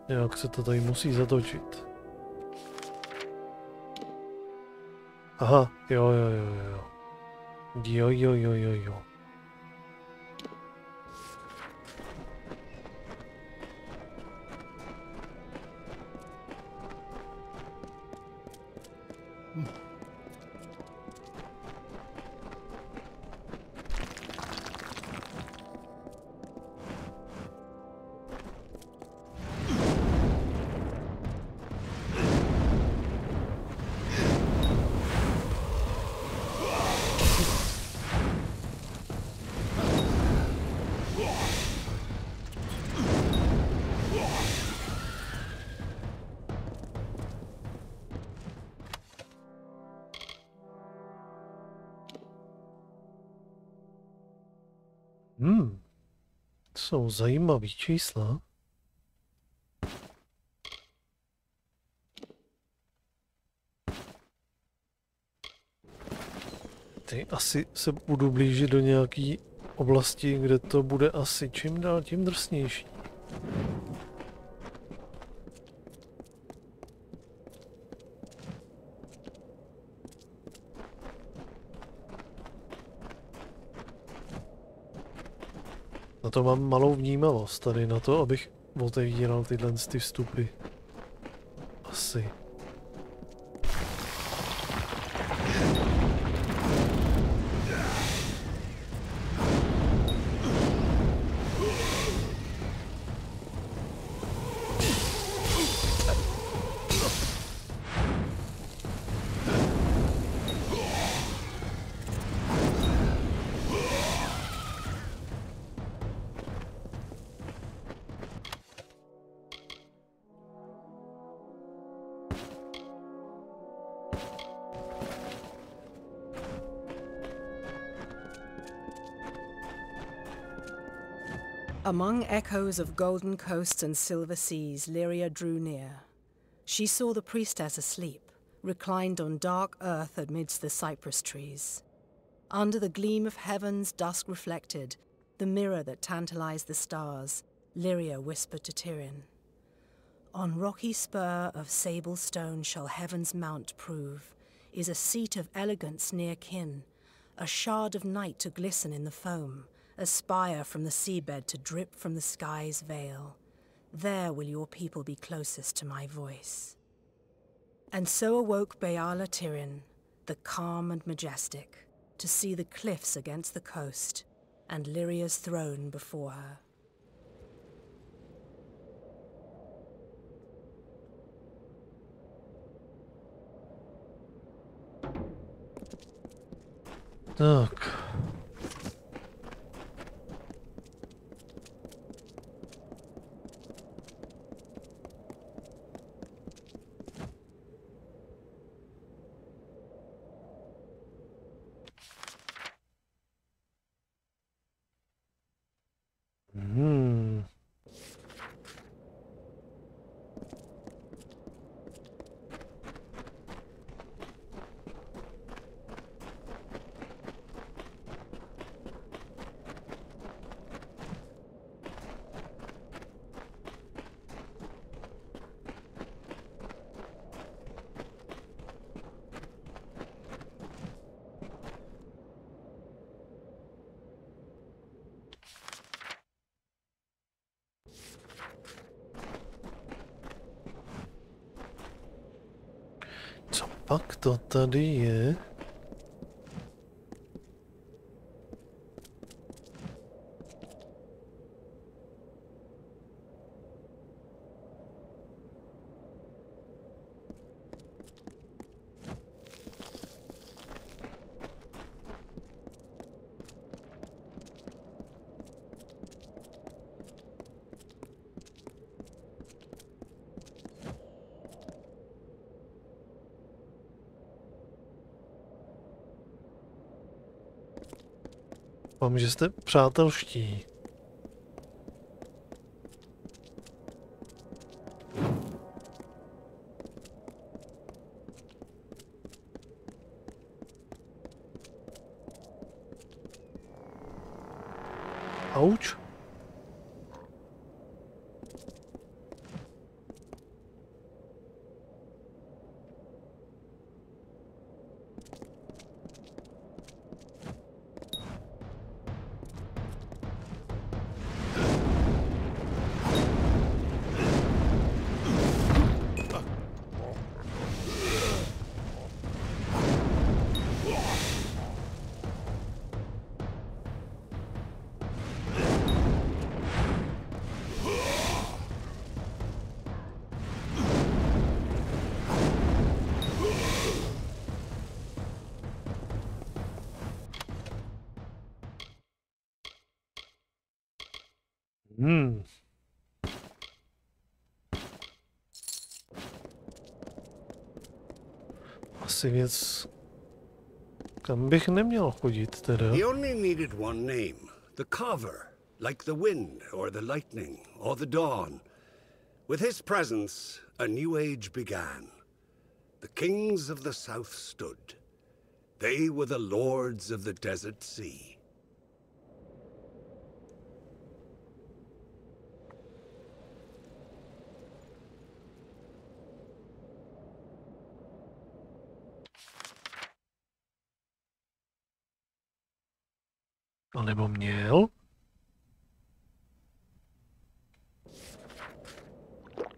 nějak se to tady musí zatočit. Aha, jo. Jo. Jsou zajímavý čísla. Teď asi se budu blížit do nějaký oblasti, kde to bude asi čím dál tím drsnější. Na to mám malou vnímavost tady na to, abych otevíral tyhle ty vstupy. Asi.
Among echoes of golden coasts and silver seas, Lyria drew near. She saw the priestess asleep, reclined on dark earth amidst the cypress trees. Under the gleam of heaven's dusk reflected, the mirror that tantalized the stars, Lyria whispered to Tyrion, On rocky spur of sable stone shall heaven's mount prove, is a seat of elegance near kin, a shard of night to glisten in the foam, a spire from the seabed to drip from the sky's veil. There will your people be closest to my voice. And so awoke Beala Tirin, the calm and majestic, to see the cliffs against the coast, and Lyria's throne before her.
Tak. Co pak to tady je? Vám, že jste přátelští. Auč. Asi věc, kam bych neměl chodit teda.
He only needed one name, the Carver, like the wind or the lightning or the dawn. With his presence, a new age began. The kings of the south stood. They were the lords of the desert sea.
A nebo měl?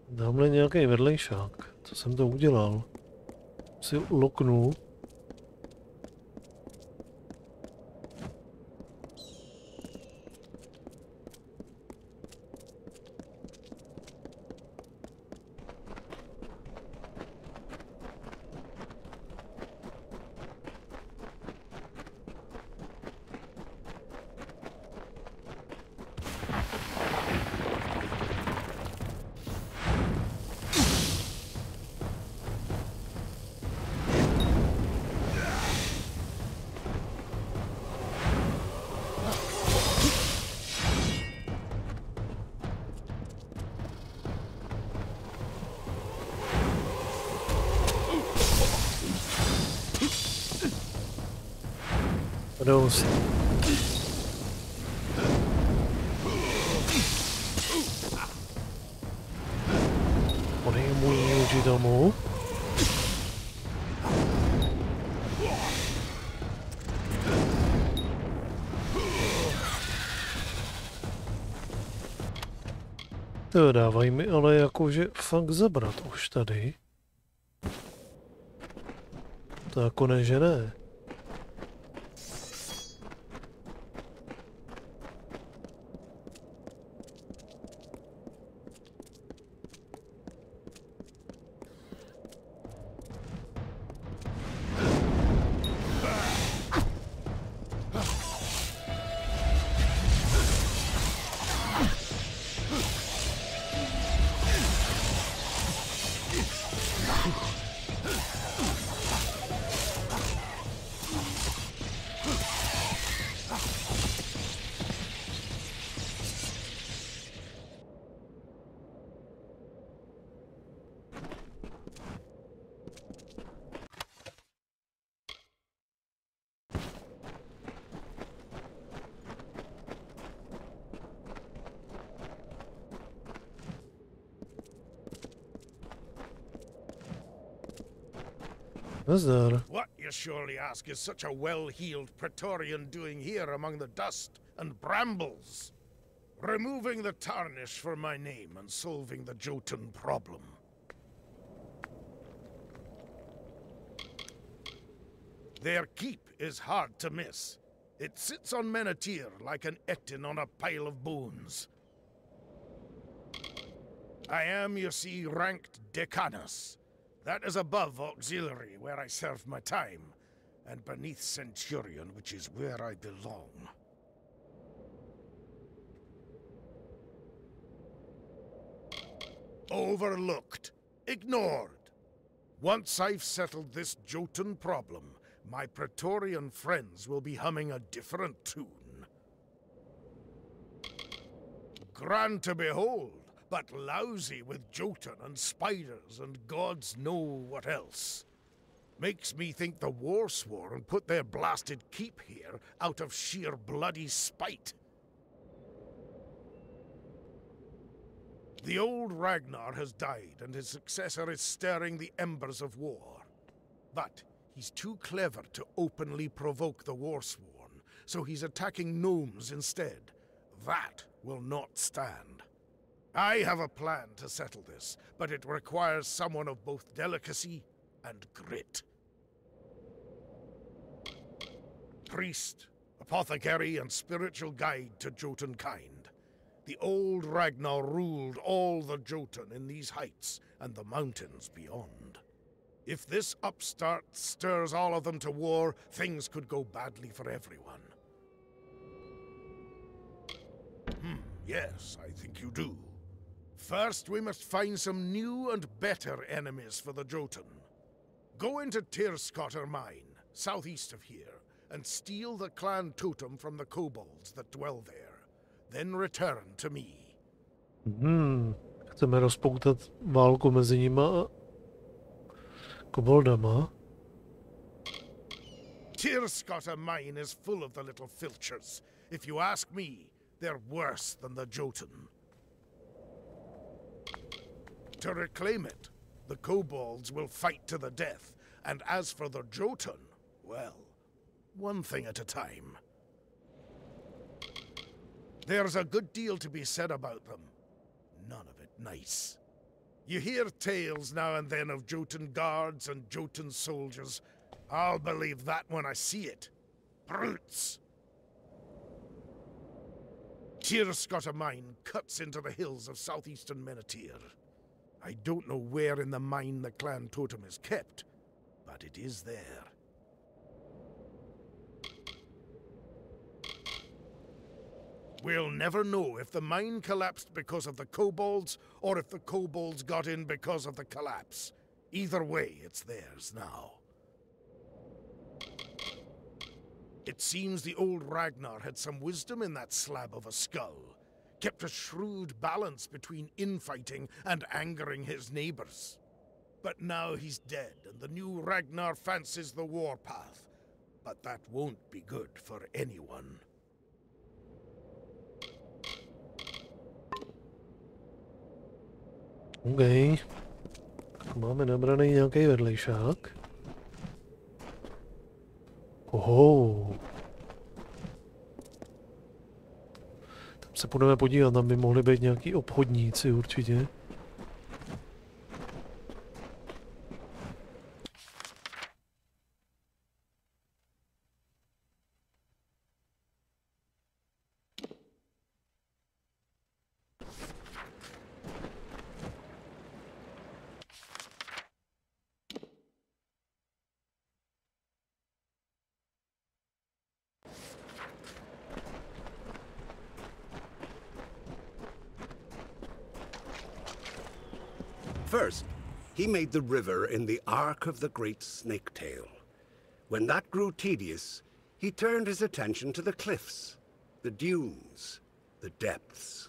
Dámhle nějaký vedlejšák. Co jsem to udělal? Si loknul. Rose. To dávají mi ale jakože fakt zabrat už tady. To jako ne, že ne. Nazdar.
What, you surely ask, is such a well-heeled Praetorian doing here among the dust and brambles? Removing the tarnish for my name and solving the Jotun problem. Their keep is hard to miss. It sits on Menethir like an Ecton on a pile of bones. I am, you see, ranked Decanus. That is above Auxiliary, where I serve my time, and beneath Centurion, which is where I belong. Overlooked. Ignored. Once I've settled this Jotun problem, my Praetorian friends will be humming a different tune. Grand to behold, but lousy with Jotun and spiders and gods know what else. Makes me think the Warsworn put their blasted keep here out of sheer bloody spite. The old Ragnar has died, and his successor is stirring the embers of war. But he's too clever to openly provoke the Warsworn, so he's attacking gnomes instead. That will not stand. I have a plan to settle this, but it requires someone of both delicacy and grit. Priest, apothecary, and spiritual guide to Jotun kind. The old Ragnar ruled all the Jotun in these heights and the mountains beyond. If this upstart stirs all of them to war, things could go badly for everyone. Yes, I think you do. First, we must find some new and better enemies for the Jotun. Go into Tirskotter Mine, southeast of here, and steal the clan totem from the kobolds that dwell there. Then return to me.
Chceme rozpoutat válku mezi nima a koboldama.
Tirskotter Mine is full of the little filchers. If you ask me, they're worse than the Jotun. To reclaim it, the kobolds will fight to the death, and as for the Jotun, well, one thing at a time. There's a good deal to be said about them. None of it nice. You hear tales now and then of Jotun guards and Jotun soldiers. I'll believe that when I see it. Brutes! Tirskotter Mine cuts into the hills of southeastern Menethir. I don't know where in the mine the clan totem is kept, but it is there. We'll never know if the mine collapsed because of the kobolds, or if the kobolds got in because of the collapse. Either way, it's theirs now. It seems the old Ragnar had some wisdom in that slab of a skull. Kept a shrewd balance between infighting and angering his neighbors. But now he's dead, and the new Ragnar fancies the warpath. But that won't be good for anyone.
OK. Máme nabraný nějaký vedlejšák. Oho. se půjdeme podívat, tam by mohli být nějaký obchodníci určitě.
First, he made the river in the arc of the great snake-tail. When that grew tedious, he turned his attention to the cliffs, the dunes, the depths.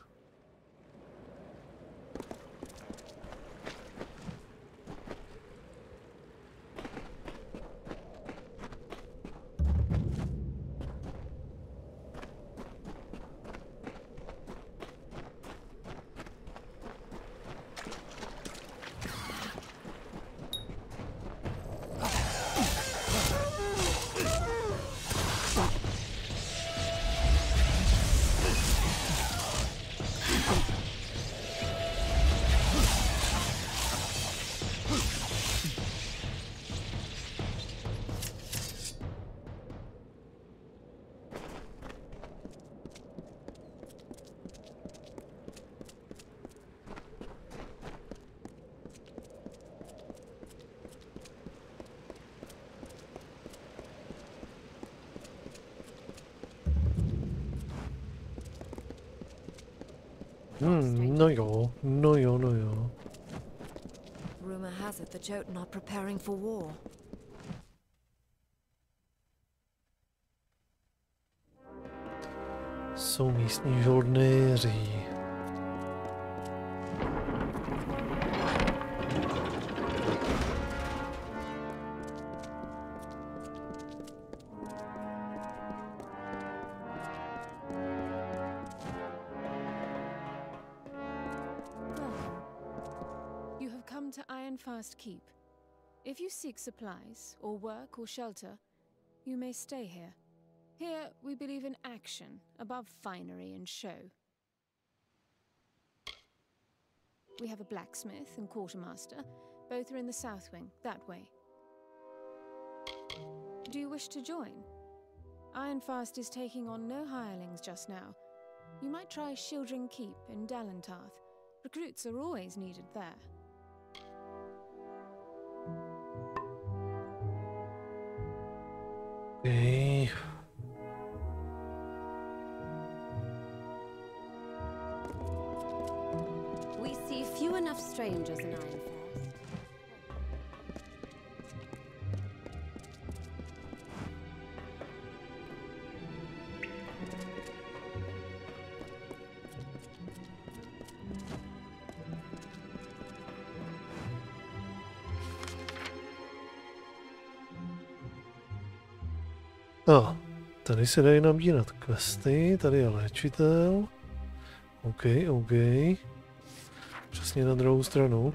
No jo, no jo, no jo.
Rumor has it the Jotun are preparing for war.
Jsou místní žoldnéři.
Keep. If you seek supplies, or work, or shelter, you may stay here. Here, we believe in action, above finery and show. We have a blacksmith and quartermaster. Both are in the south wing, that way. Do you wish to join? Ironfast is taking on no hirelings just now. You might try Shieldring Keep in Dalentarth. Recruits are always needed there.
Okay.
We see few enough strangers in Ironfast.
Tady se dají nabírat questy, tady je léčitel. OK. Přesně na druhou stranu.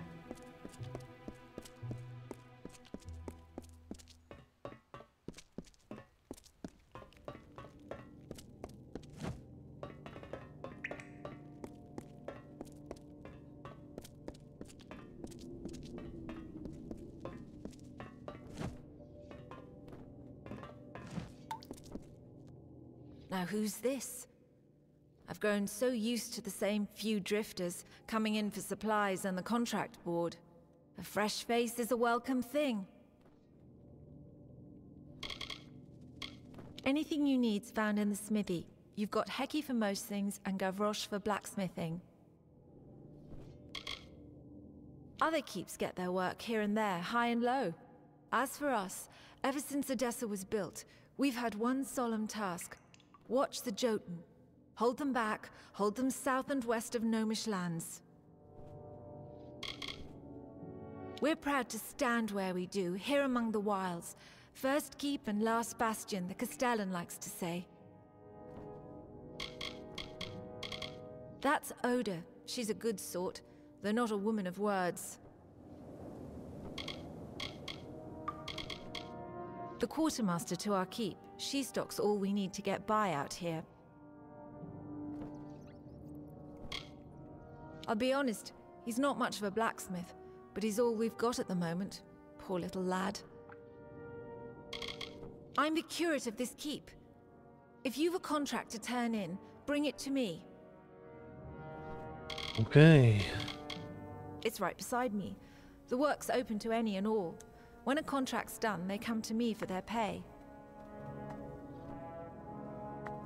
Now who's this? I've grown so used to the same few drifters coming in for supplies and the contract board. A fresh face is a welcome thing. Anything you need's found in the smithy. You've got Heki for most things and Gavroche for blacksmithing. Other keeps get their work here and there, high and low. As for us, ever since Odessa was built, we've had one solemn task. Watch the Jotun. Hold them back, hold them south and west of Gnomish lands. We're proud to stand where we do, here among the wilds. First keep and last bastion, the Castellan likes to say. That's Oda. She's a good sort, though not a woman of words. The quartermaster to our keep. She stocks all we need to get by out here. I'll be honest, he's not much of a blacksmith, but he's all we've got at the moment. Poor little lad. I'm the curate of this keep. If you've a contract to turn in, bring it to me.
Okay.
It's right beside me. The work's open to any and all. When a contract's done, they come to me for their pay.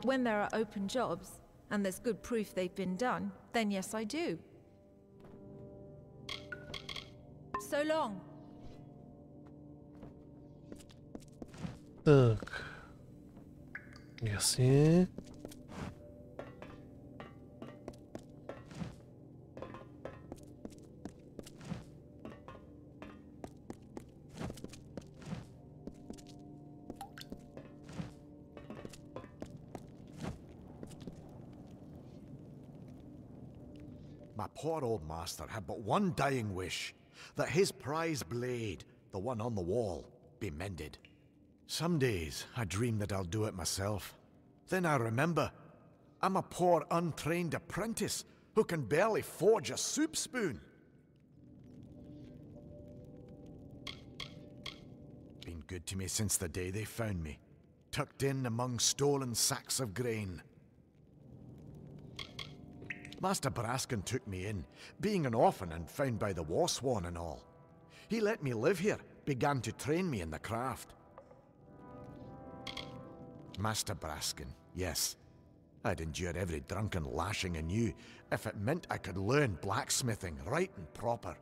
When there are open jobs, and there's good proof they've been done, then yes, I do. So long.
Tak. Jasně.
My poor old master had but one dying wish, that his prize blade, the one on the wall, be mended. Some days I dream that I'll do it myself. Then I remember, I'm a poor untrained apprentice who can barely forge a soup spoon. Been good to me since the day they found me, tucked in among stolen sacks of grain. Master Braskin took me in, being an orphan and found by the war swan and all. He let me live here, began to train me in the craft. Master Braskin, yes. I'd endure every drunken lashing anew if it meant I could learn blacksmithing right and proper.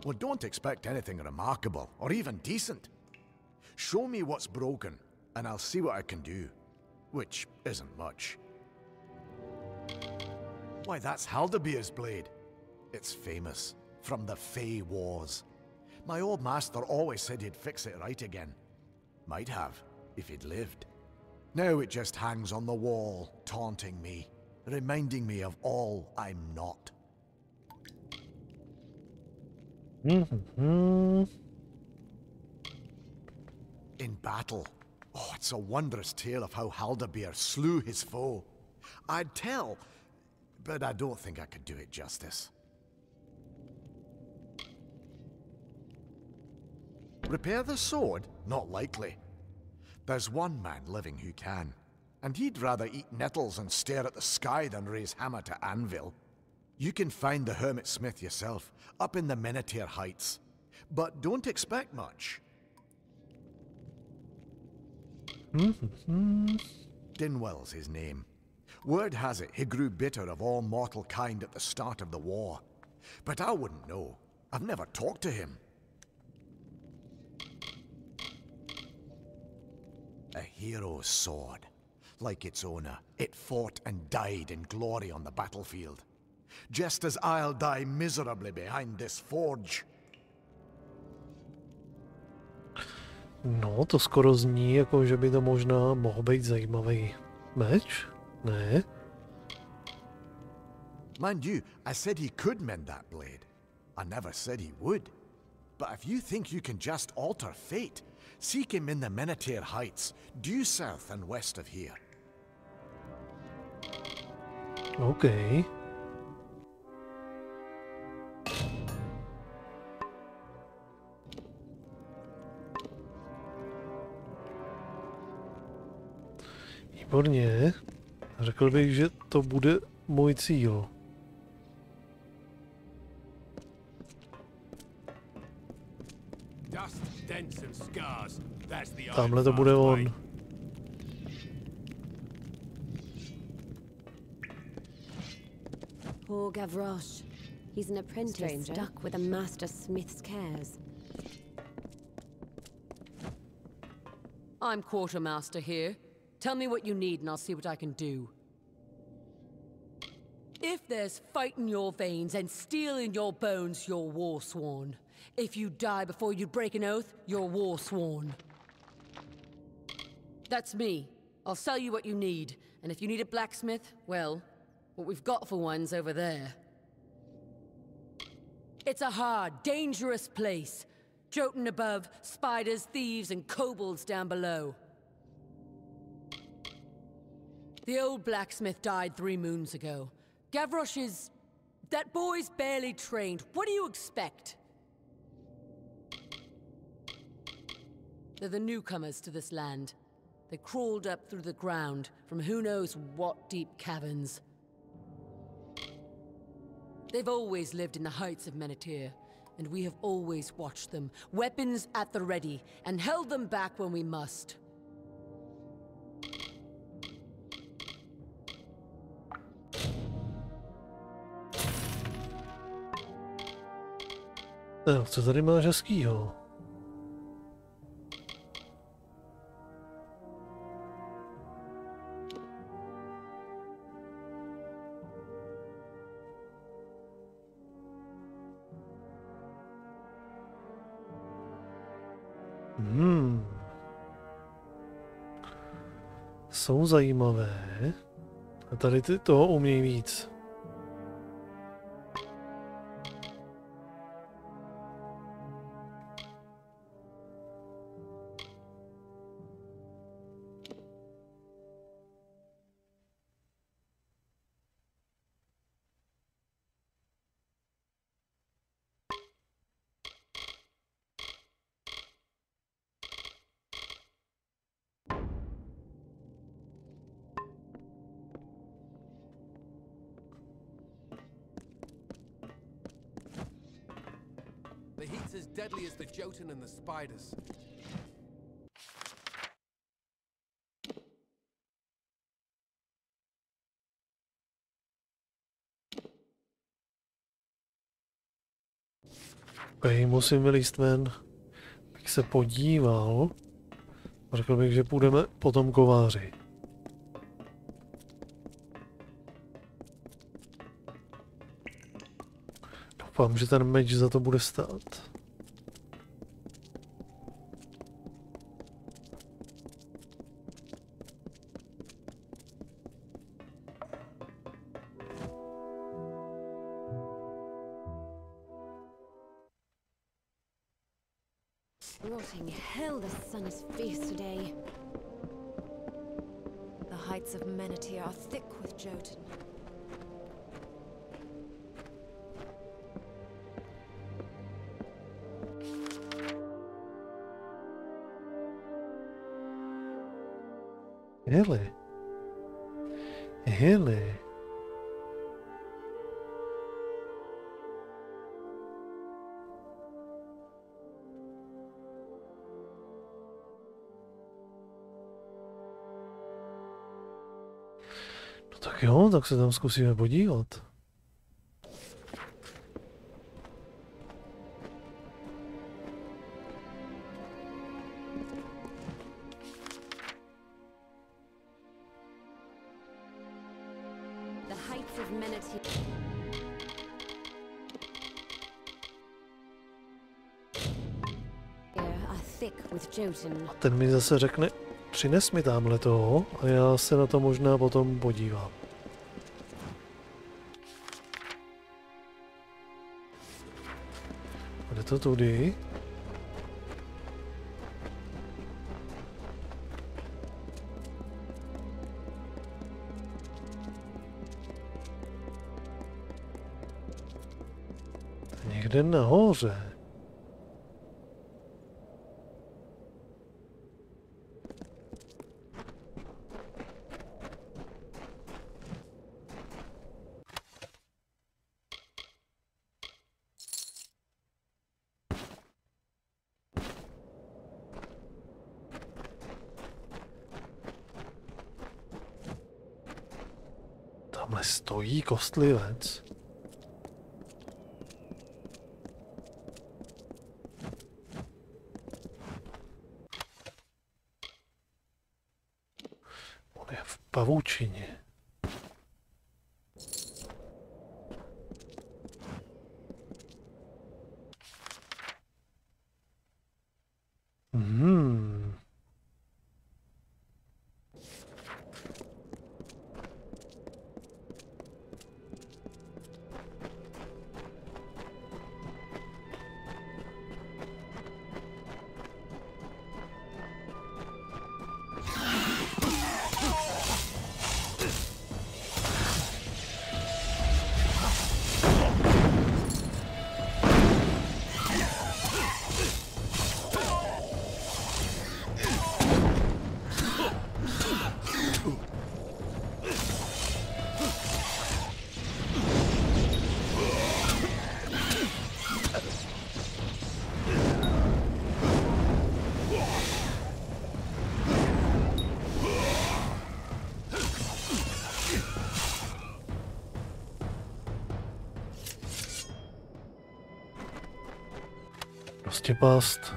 Well, don't expect anything remarkable or even decent. Show me what's broken, and I'll see what I can do. Which isn't much. Why, that's Haldabeer's blade. It's famous, from the Fey Wars. My old master always said he'd fix it right again. Might have, if he'd lived. Now it just hangs on the wall, taunting me, reminding me of all I'm not. In battle, oh, it's a wondrous tale of how Haldabeer slew his foe. I'd tell, but I don't think I could do it justice. Repair the sword? Not likely. There's one man living who can, and he'd rather eat nettles and stare at the sky than raise hammer to anvil. You can find the hermit smith yourself, up in the Menethir Heights. But don't expect much. Dinwell's his name. Word has it he grew bitter of all mortal kind at the start of the war. But I wouldn't know. I've never talked to him. A hero's sword. Like its owner, it fought and died in glory on the battlefield. Just as I'll die miserably behind this forge.
No, to skoro zní, jako že by to možná mohl být zajímavý meč, ne?
Mind you, I said he could mend that blade. I never said he would. But if you think you can just alter fate, seek him in the Menethir Heights, due south and west of here.
Okay. Výborně. Řekl bych, že to bude můj cíl. Tamhle to bude on.
Poor Gavroche. He's an apprentice stuck with a master smith's cares.
I'm quartermaster here. Tell me what you need and I'll see what I can do. If there's fight in your veins and steel in your bones, you're war sworn. If you die before you break an oath, you're war sworn. That's me. I'll sell you what you need. And if you need a blacksmith, well, what we've got for one's over there. It's a hard, dangerous place. Jotun above, spiders, thieves, and kobolds down below. The old blacksmith died 3 moons ago. Gavroche is... That boy's barely trained. What do you expect? They're the newcomers to this land. They crawled up through the ground from who knows what deep caverns. They've always lived in the heights of Menethir, and we have always watched them, weapons at the ready, and held them back when we must.
Tak, co tady máš hezkýho? Jsou zajímavé. A tady ty toho umějí víc.
The heat's as deadly as the Jotun and the spiders.
Okay, musím vylízt ven, bych se podíval. Řekl bych, že půjdeme po tom kováři. Doufám, že ten meč za to bude stát.
Rotting hell, the sun is fierce today. The heights of Menethir are thick with Jotun.
Hele. Hele. No tak jo, tak se tam zkusíme podívat. A ten mi zase řekne, přines mi tamhle toho a já se na to možná potom podívám. Jde to tudy? Někde nahoře. Tamhle stojí kostlivec. On je v pavučině. prostě pást.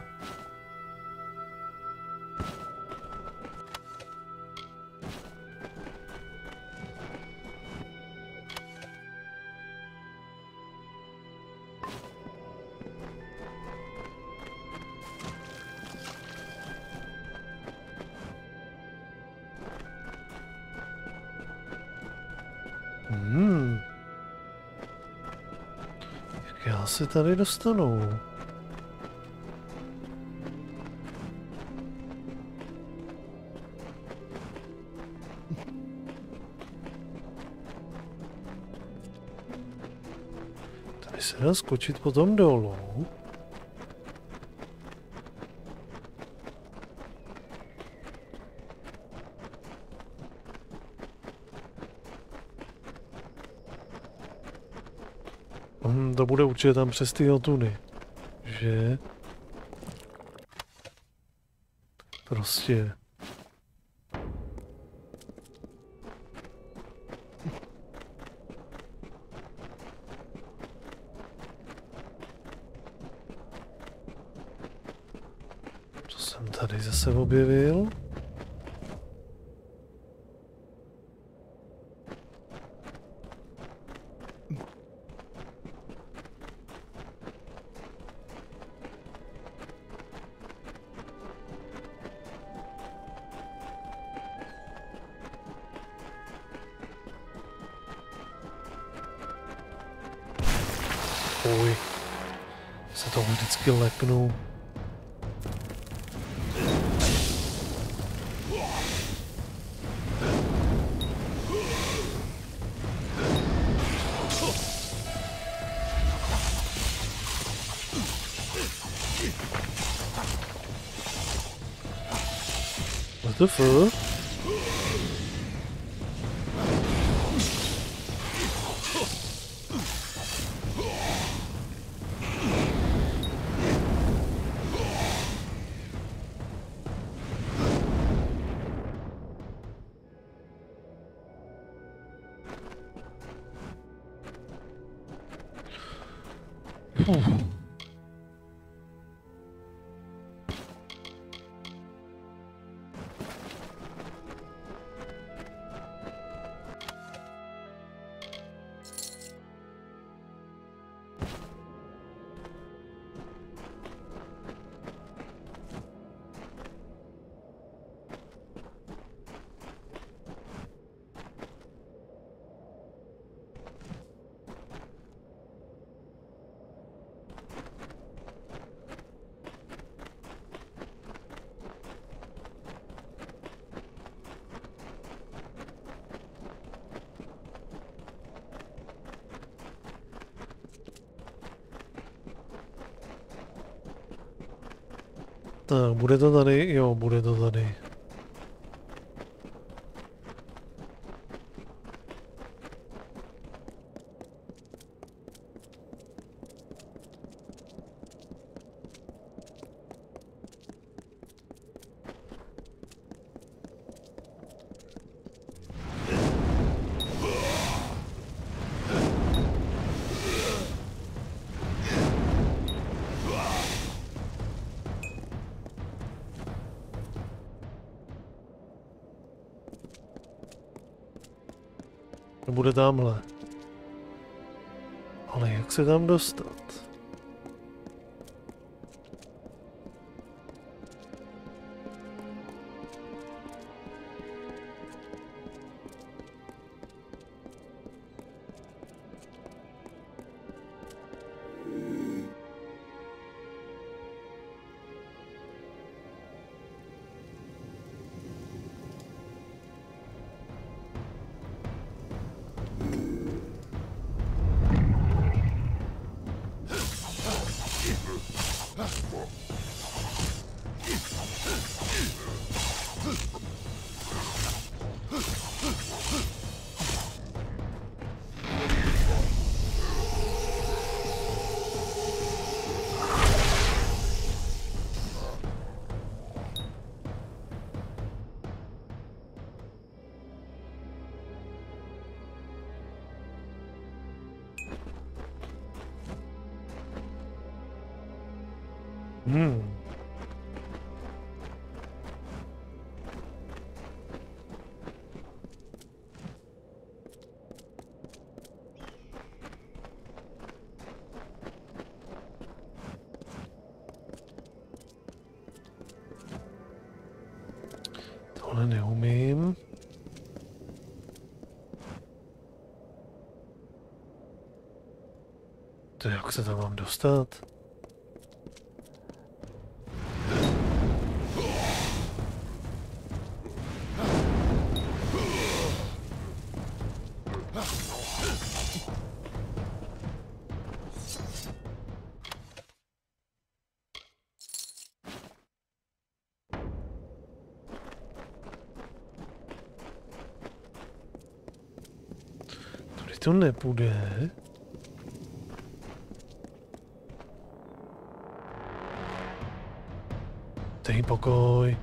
Jak já se tady dostanu? Tady se dá skočit potom dolů. To bude určitě tam přes ty tuny, že? Prostě. Co jsem tady zase objevil? Fuj, se toho vždycky leknu. What the fuck? Tak, bude to tady? Jo, bude to tady. Bude tamhle. Ale jak se tam dostat? Tohle neumím. To jak se tam mám dostat? Tady to nepůjde. Dej pokoj.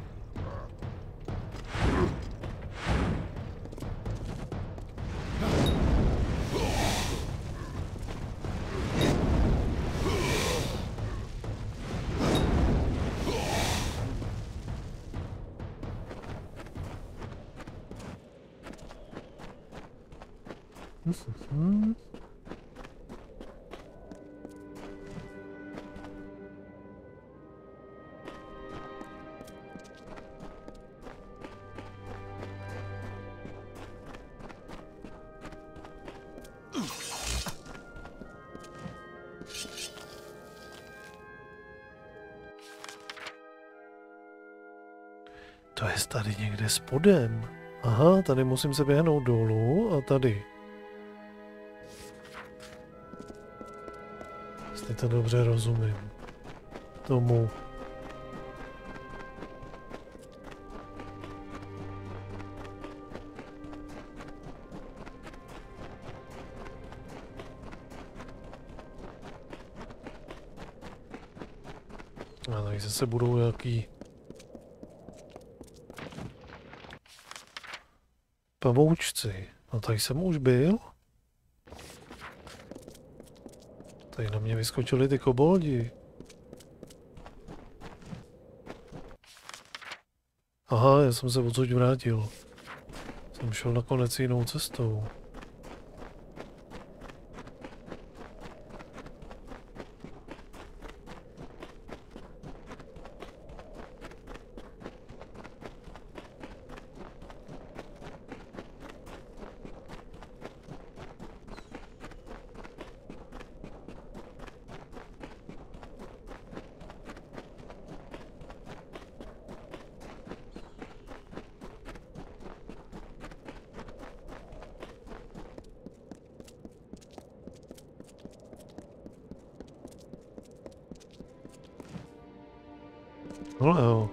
To je tady někde spodem. Aha, tady musím se běhnout dolů a tady. Jestli to dobře rozumím. Tomu. A tady zase budou nějaký pavoučci. No tady jsem už byl. Tady na mě vyskočili ty koboldi. Aha, já jsem se odsud vrátil. Jsem šel nakonec jinou cestou. Hello.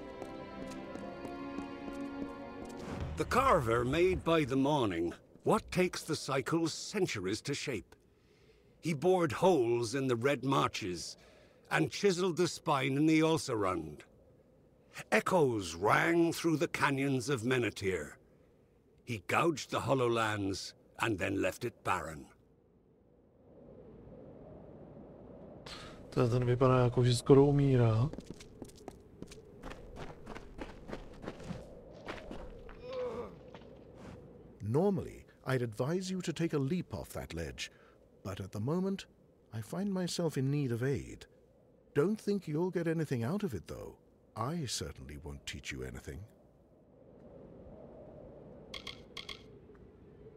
The carver made by the morning what takes the cycles centuries to shape. He bored holes in the red marches and chiseled the spine in the Ulcerund. Echoes rang through the canyons of Menethir. He gouged the hollow lands and then left it barren.
Ten vypadá jako, že skoro umírá.
Normally, I'd advise you to take a leap off that ledge, but at the moment, I find myself in need of aid. Don't think you'll get anything out of it, though. I certainly won't teach you anything.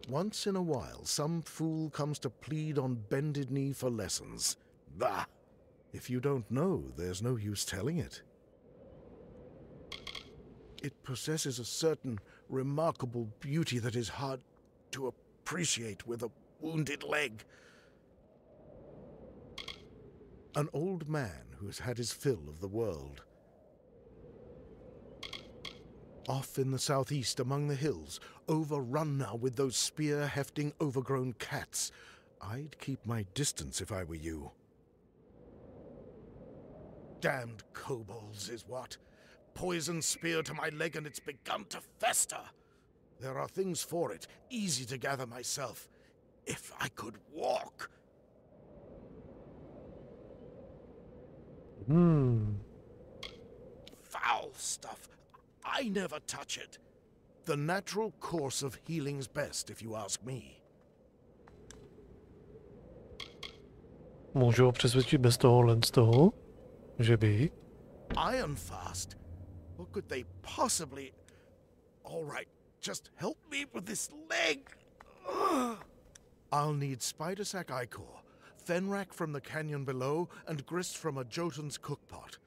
Once in a while, some fool comes to plead on bended knee for lessons. Bah! If you don't know, there's no use telling it. It possesses a certain remarkable beauty that is hard to appreciate with a wounded leg. An old man who has had his fill of the world. Off in the southeast among the hills, overrun now with those spear-hefting overgrown cats. I'd keep my distance if I were you. Damned kobolds is what. Poison spear to my leg and it's begun to fester. There are things for it, easy to gather myself. If I could walk. foul stuff. I never touch it. The natural course of healing's best, if you ask me.
Můžu ho přesvědčit bez toho, že by?
Iron fast? What could they possibly... All right, just help me with this leg. I'll need spider sack ichor, fenrack from the canyon below, and grist from a Jotun's cookpot.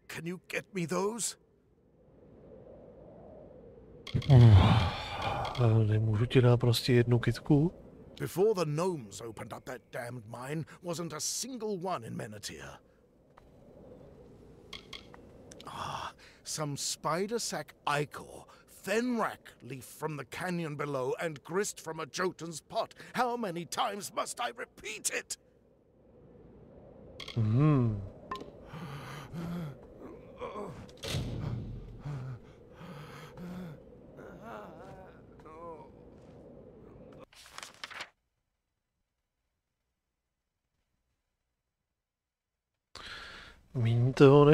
Can you get me those?
Nemůžu ti dát prostě jednu kytku?
Before the gnomes opened up that damned mine, wasn't a single one in Menethir. Some spider sack ichor, fenrack leaf from the canyon below, and grist from a Jotun's pot. How many times must I repeat it?
Míň toho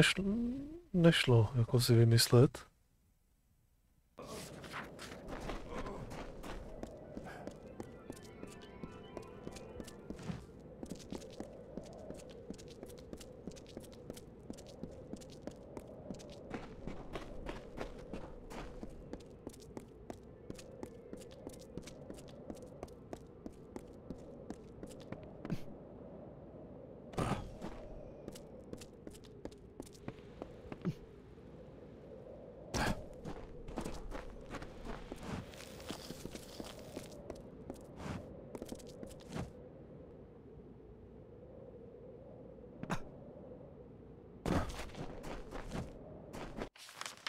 nešlo jako si vymyslet.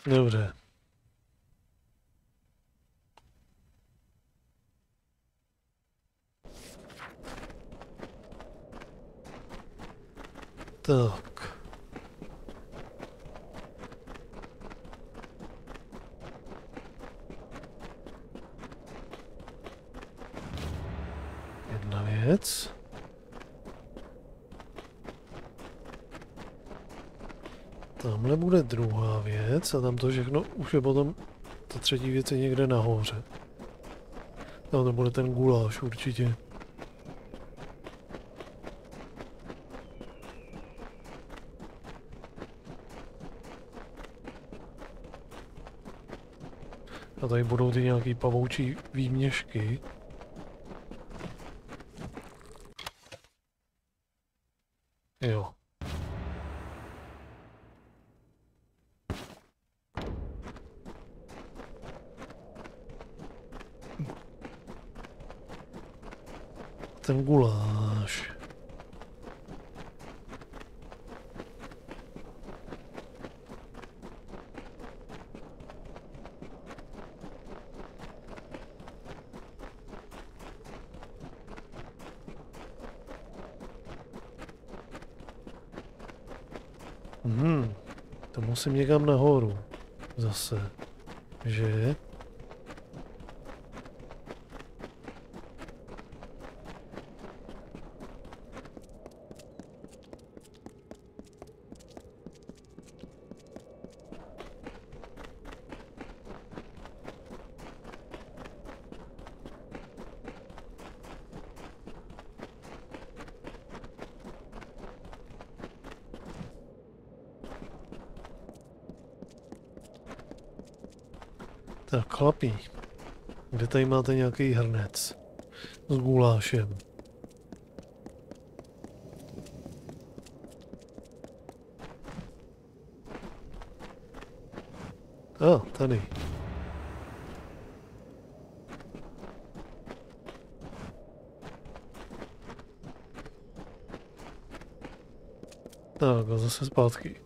Dobře. Tak. Jedna věc. Tamhle bude druhá věc a tam to všechno už je potom, ta třetí věc je někde nahoře. Tam bude ten guláš určitě. A tady budou ty nějaký pavoučí výměšky. Jo. Ten guláš. To musím někam nahoru. Zase. Že? Tak chlapí, kde tady máte nějaký hrnec s gulášem? Tady. Tak a zase zpátky.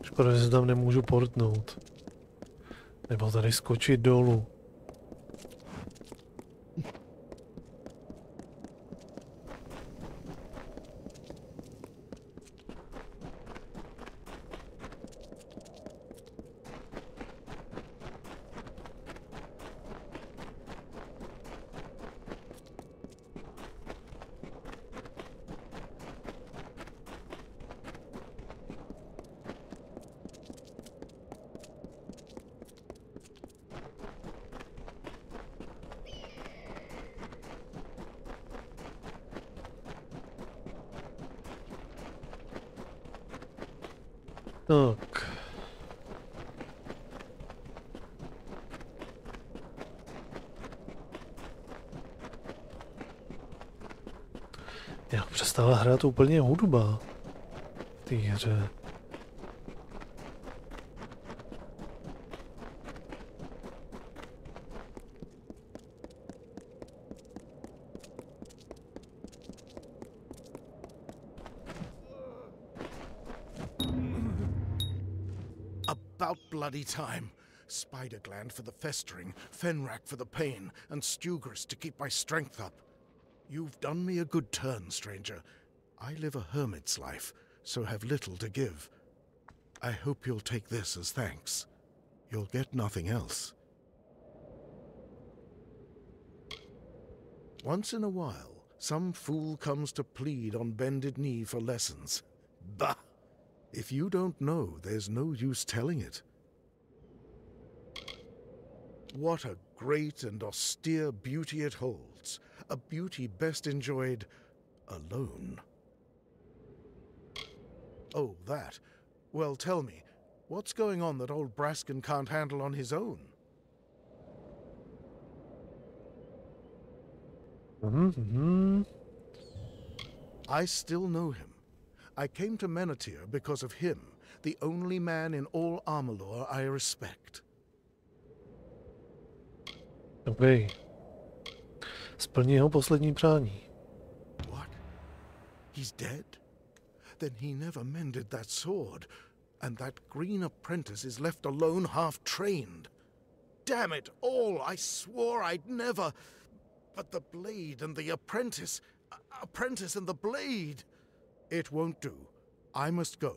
Škoda, že se tam nemůžu portnout. Nebo tady skočit dolů. Tak. Jak přestala hrát úplně hudba v té hře.
About bloody time. Spider gland for the festering, fenrack for the pain, and stewgrist to keep my strength up. You've done me a good turn, stranger. I live a hermit's life, so have little to give. I hope you'll take this as thanks. You'll get nothing else. Once in a while, some fool comes to plead on bended knee for lessons. Bah! If you don't know, there's no use telling it. What a great and austere beauty it holds. A beauty best enjoyed alone. Oh, that. Well, tell me, what's going on that old Braskin can't handle on his own? I still know him. I came to Menethir because of him, the only man in all Amalur I respect.
Okay. Splní jeho poslední přání.
What? He's dead? Then he never mended that sword, and that green apprentice is left alone half-trained. Damn it all, I swore I'd never... But the blade and the apprentice... Apprentice and the blade... It won't do. I must go.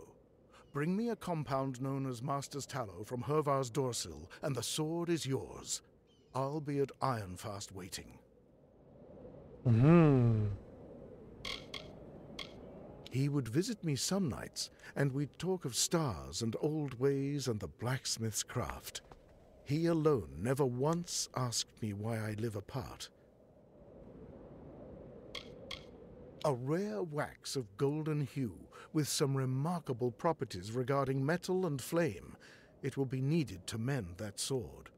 Bring me a compound known as Master's Tallow from Hervar's Dorsil, and the sword is yours. I'll be at Ironfast waiting. He would visit me some nights, and we'd talk of stars and old ways and the blacksmith's craft. He alone never once asked me why I live apart. A rare wax of golden hue, with some remarkable properties regarding metal and flame. It will be needed to mend that sword.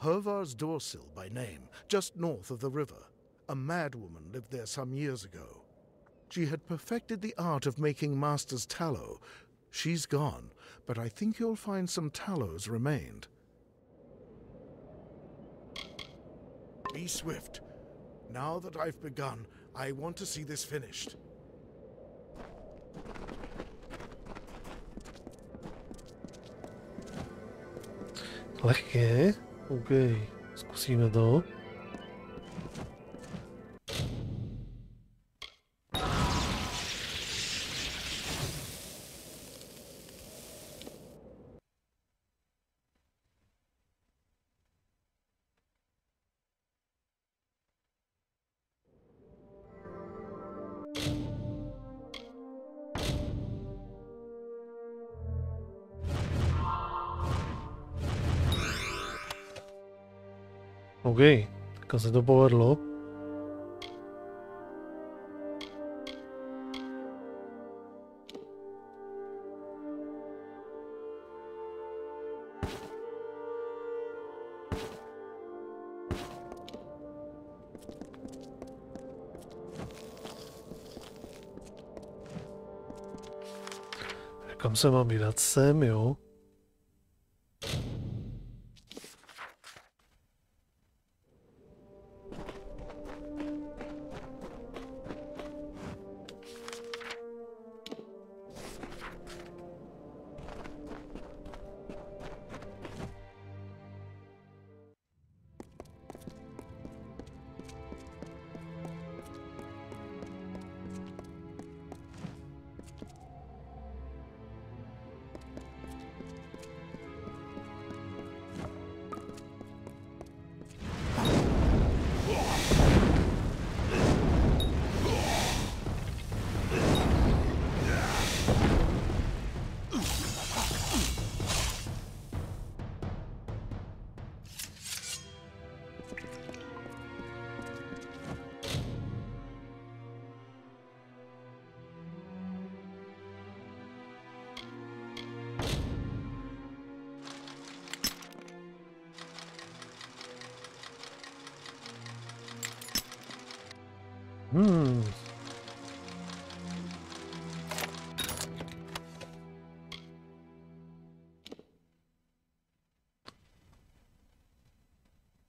Hervar's Dorsil by name, just north of the river. A madwoman lived there some years ago. She had perfected the art of making Master's tallow. She's gone, but I think you'll find some tallows remained. Be swift. Now that I've begun, I want to see this finished.
Lehké. OK. Zkusíme to. OK, tak se to povedlo. Kam se mám vydat? Sem, jo?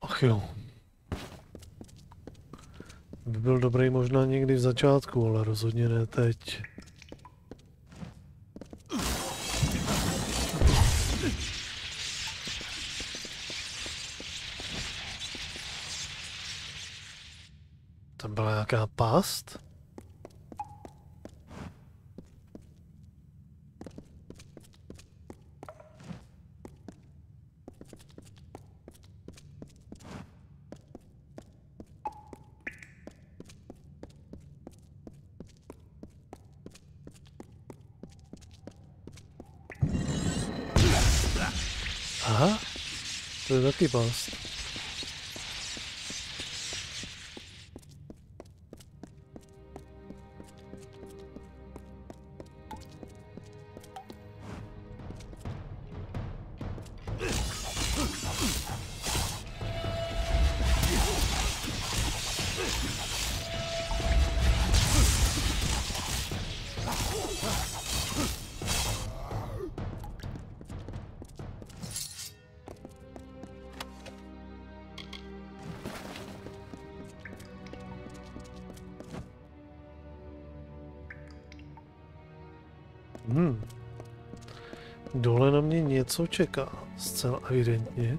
Ach jo. By byl dobrý možná někdy v začátku, ale rozhodně ne teď. Tam byla nějaká past? Aha, to je taky past. Dole na mě něco čeká, zcela evidentně.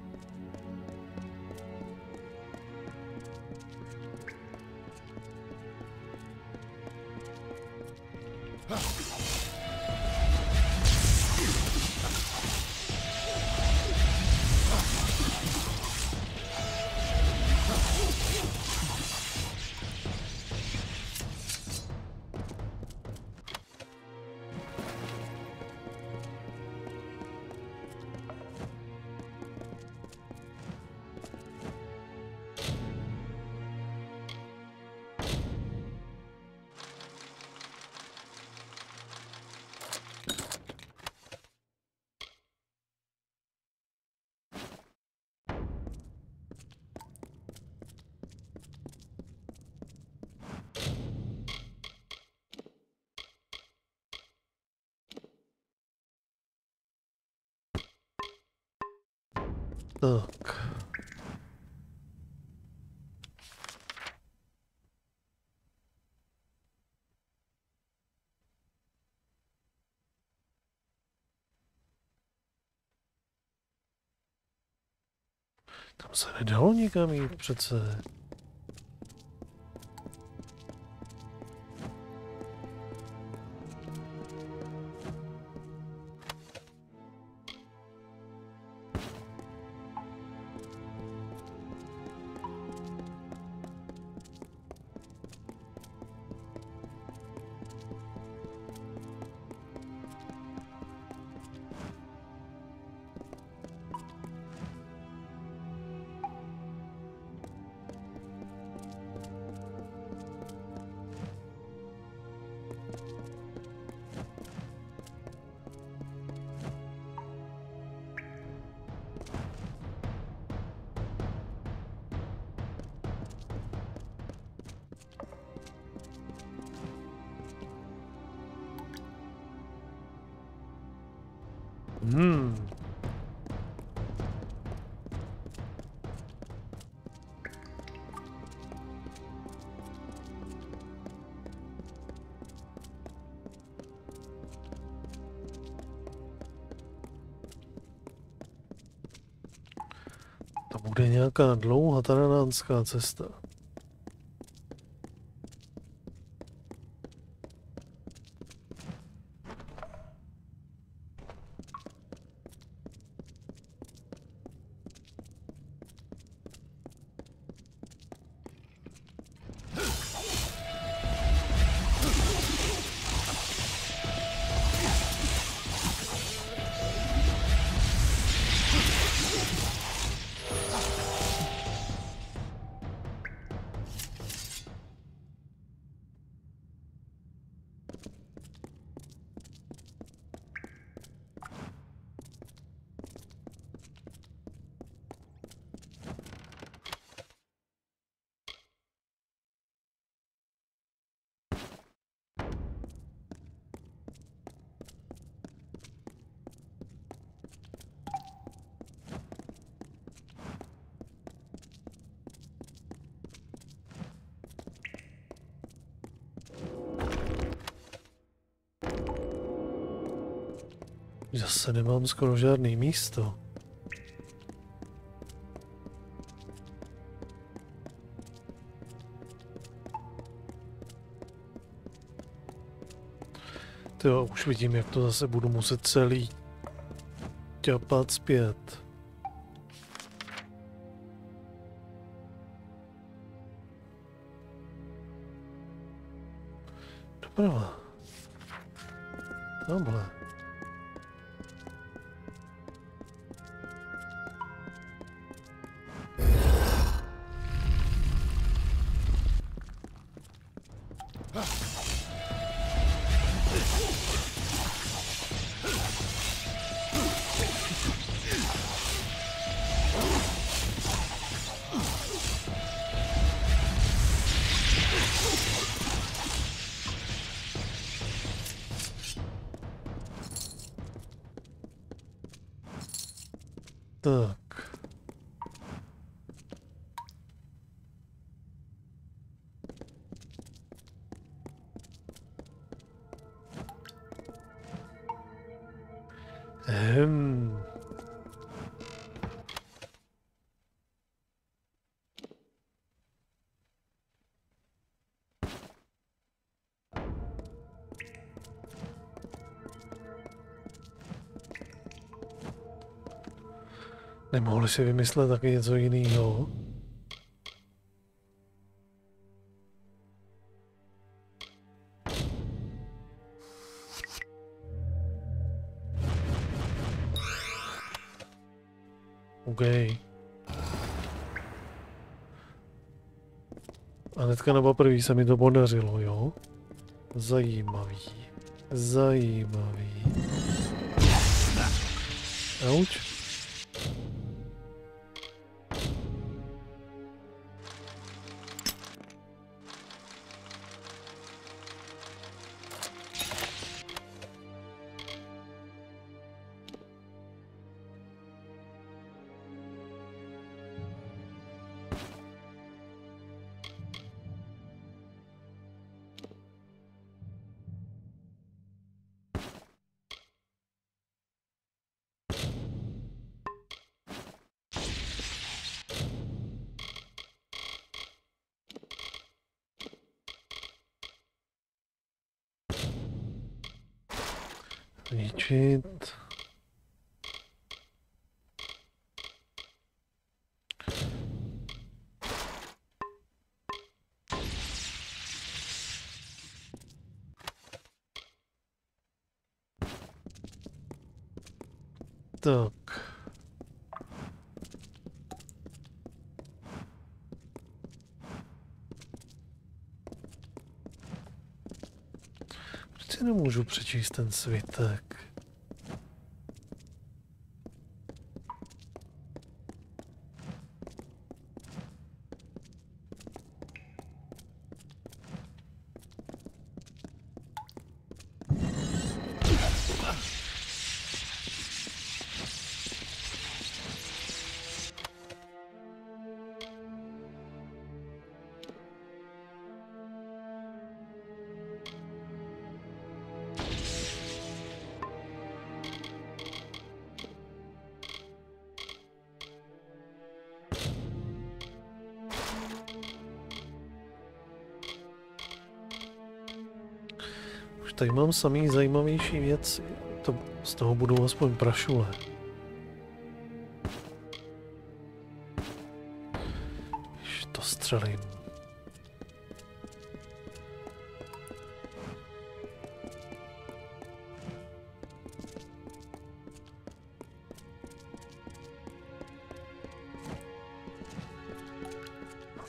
Tak. Tam se nedalo nikam jít přece. To bude nějaká dlouhá taranánská cesta. Zase nemám skoro žádný místo. Jo, už vidím, jak to zase budu muset celý ťapat zpět. Doprava. Tamhle. Tak. Nemohli si vymyslet taky něco jiného. OK. A hnedka na poprvé se mi to podařilo, jo? Zajímavý. Zajímavý. Auč. Zničit. Tak. Proč si nemůžu přečíst ten svitek? Tady mám samý zajímavější věci. Z toho budou aspoň prašule. Když to střelím.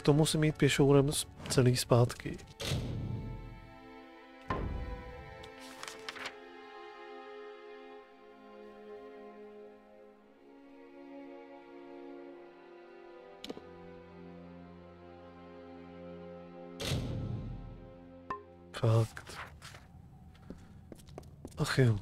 To musím jít pěšourem celý zpátky. Fakt. Ach jo.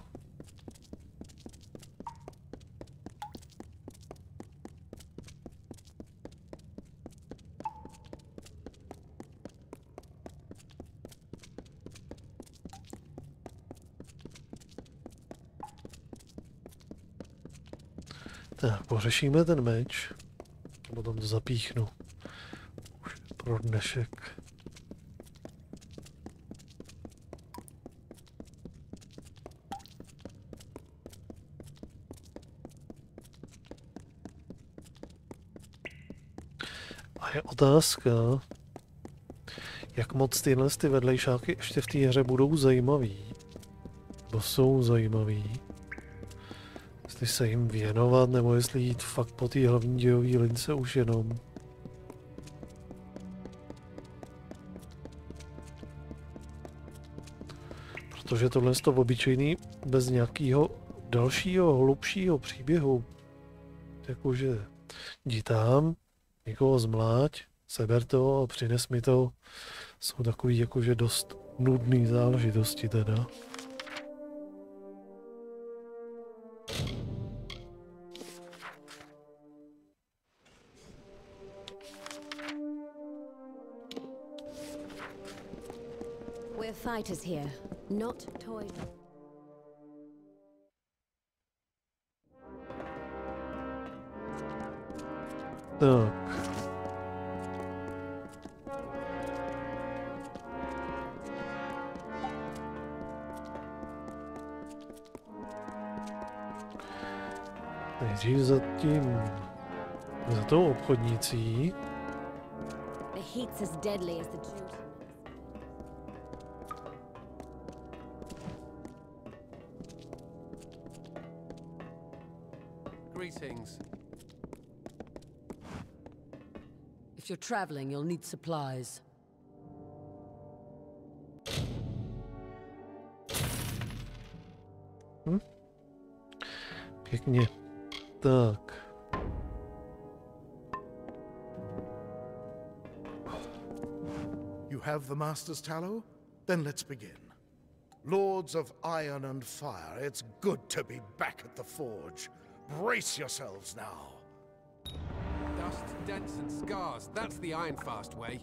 Tak, pořešíme ten meč. Potom to zapíchnu. Už pro dnešek. A je otázka, jak moc tyhle ty vedlejšáky ještě v té hře budou zajímavý. Nebo jsou zajímavý. Jestli se jim věnovat, nebo jestli jít fakt po té hlavní dějové lince už jenom. Protože tohle je to obyčejný bez nějakého dalšího, hlubšího příběhu. Jakože jdi tam, někoho zmláť, seber to a přines mi to. Jsou takový jakože dost nudný záležitosti teda.
We're fighters here, not toys.
Tak. Nejdřív za tou obchodnicí.
The heat's as deadly as the Jute.
Greetings.
If you're traveling, you'll need supplies.
Pěkně. Tak.
You have the Master's tallow? Then let's begin. Lords of Iron and Fire, it's good to be back at the forge. Brace yourselves now.
Dust, dents, and scars. That's the iron-fast way.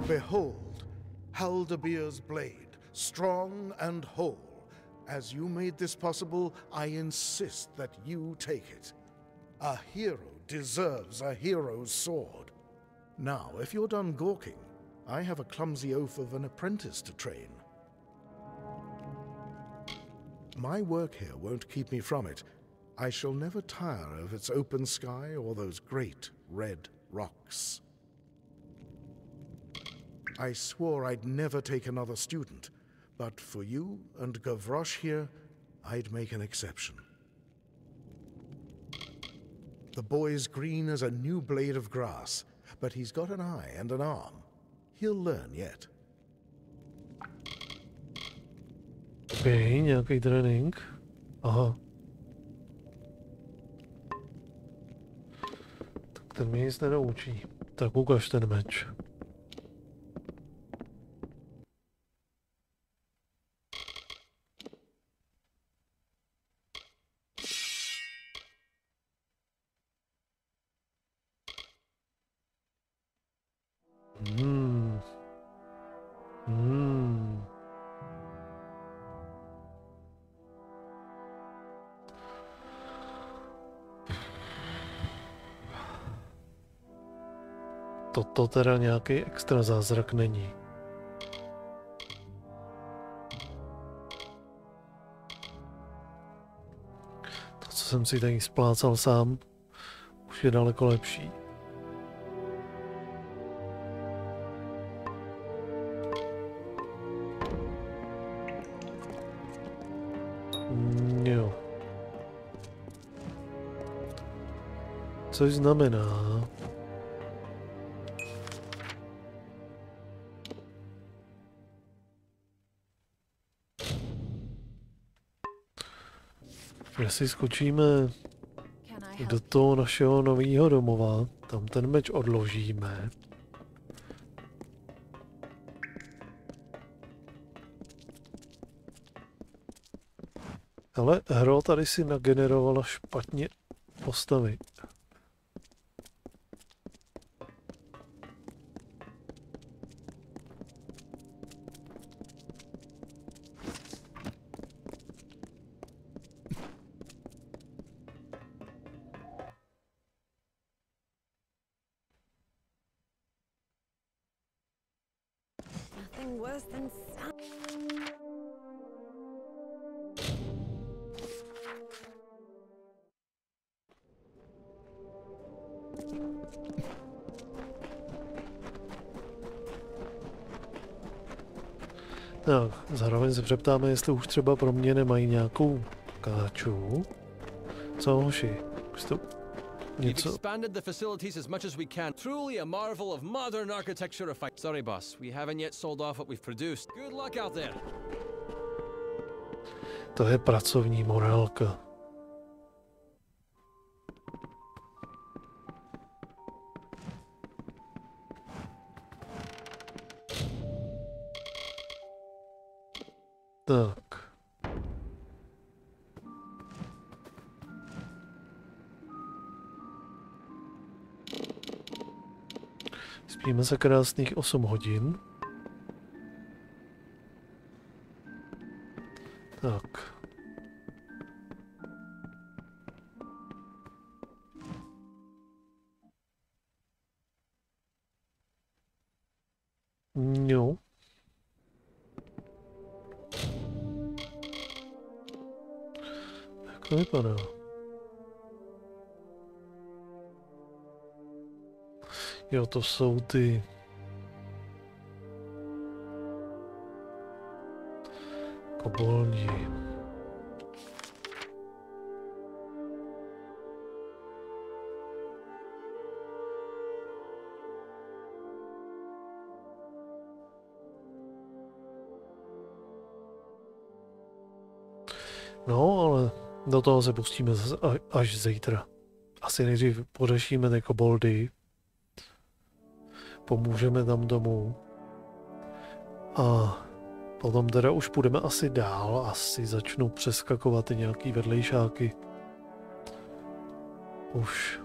Behold, Haldebeer's blade, strong and whole. As you made this possible, I insist that you take it. A hero deserves a hero's sword. Now, if you're done gawking, I have a clumsy oaf of an apprentice to train. My work here won't keep me from it. I shall never tire of its open sky or those great red rocks. I swore I'd never take another student, but for you and Gavroche here, I'd make an exception. The boy's green as a new blade of grass, but he's got an eye and an arm. He'll learn yet.
Okay, nějaký trénink. Aha. Tak ten mě nic nenaučí. Tak ukaž ten meč. Toto teda nějaký extra zázrak není. To, co jsem si tady splácal sám, už je daleko lepší. Jo. Což znamená... že si skočíme do toho našeho nového domova, tam ten meč odložíme. Ale hro tady si nagenerovala špatně postavy.
Nothing worse than
Tak, zároveň se přeptáme, jestli už třeba pro mě nemají nějakou káču. Co, hoši? Už to něco...
expanded the facilities as much as we can. Truly a marvel of modern architecture. Sorry, boss. We haven't yet sold off what we've produced. Good luck out there.
To je pracovní morálka. Tak. Spíme se krásných 8 hodin. Tak. Jo. Jak to vypadá? Jo, to jsou ty... koboldi. No, ale do toho se pustíme až zítra. Asi nejdřív pořešíme ty koboldy. Pomůžeme tam domů. A potom teda už půjdeme asi dál. Asi začnu přeskakovat i nějaký vedlejšáky. Už.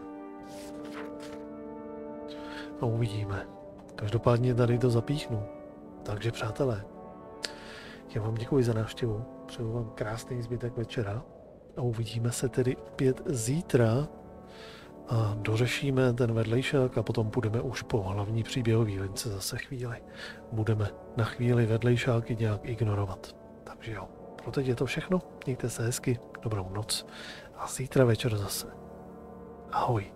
No, uvidíme. Každopádně tady to zapíchnu. Takže přátelé, já vám děkuji za návštěvu. Přeju vám krásný zbytek večera. A uvidíme se tedy opět zítra. A dořešíme ten vedlejšák a potom půjdeme už po hlavní příběhový lince zase chvíli. Budeme na chvíli vedlejšáky nějak ignorovat. Takže jo, pro teď je to všechno. Mějte se hezky, dobrou noc a zítra večer zase. Ahoj.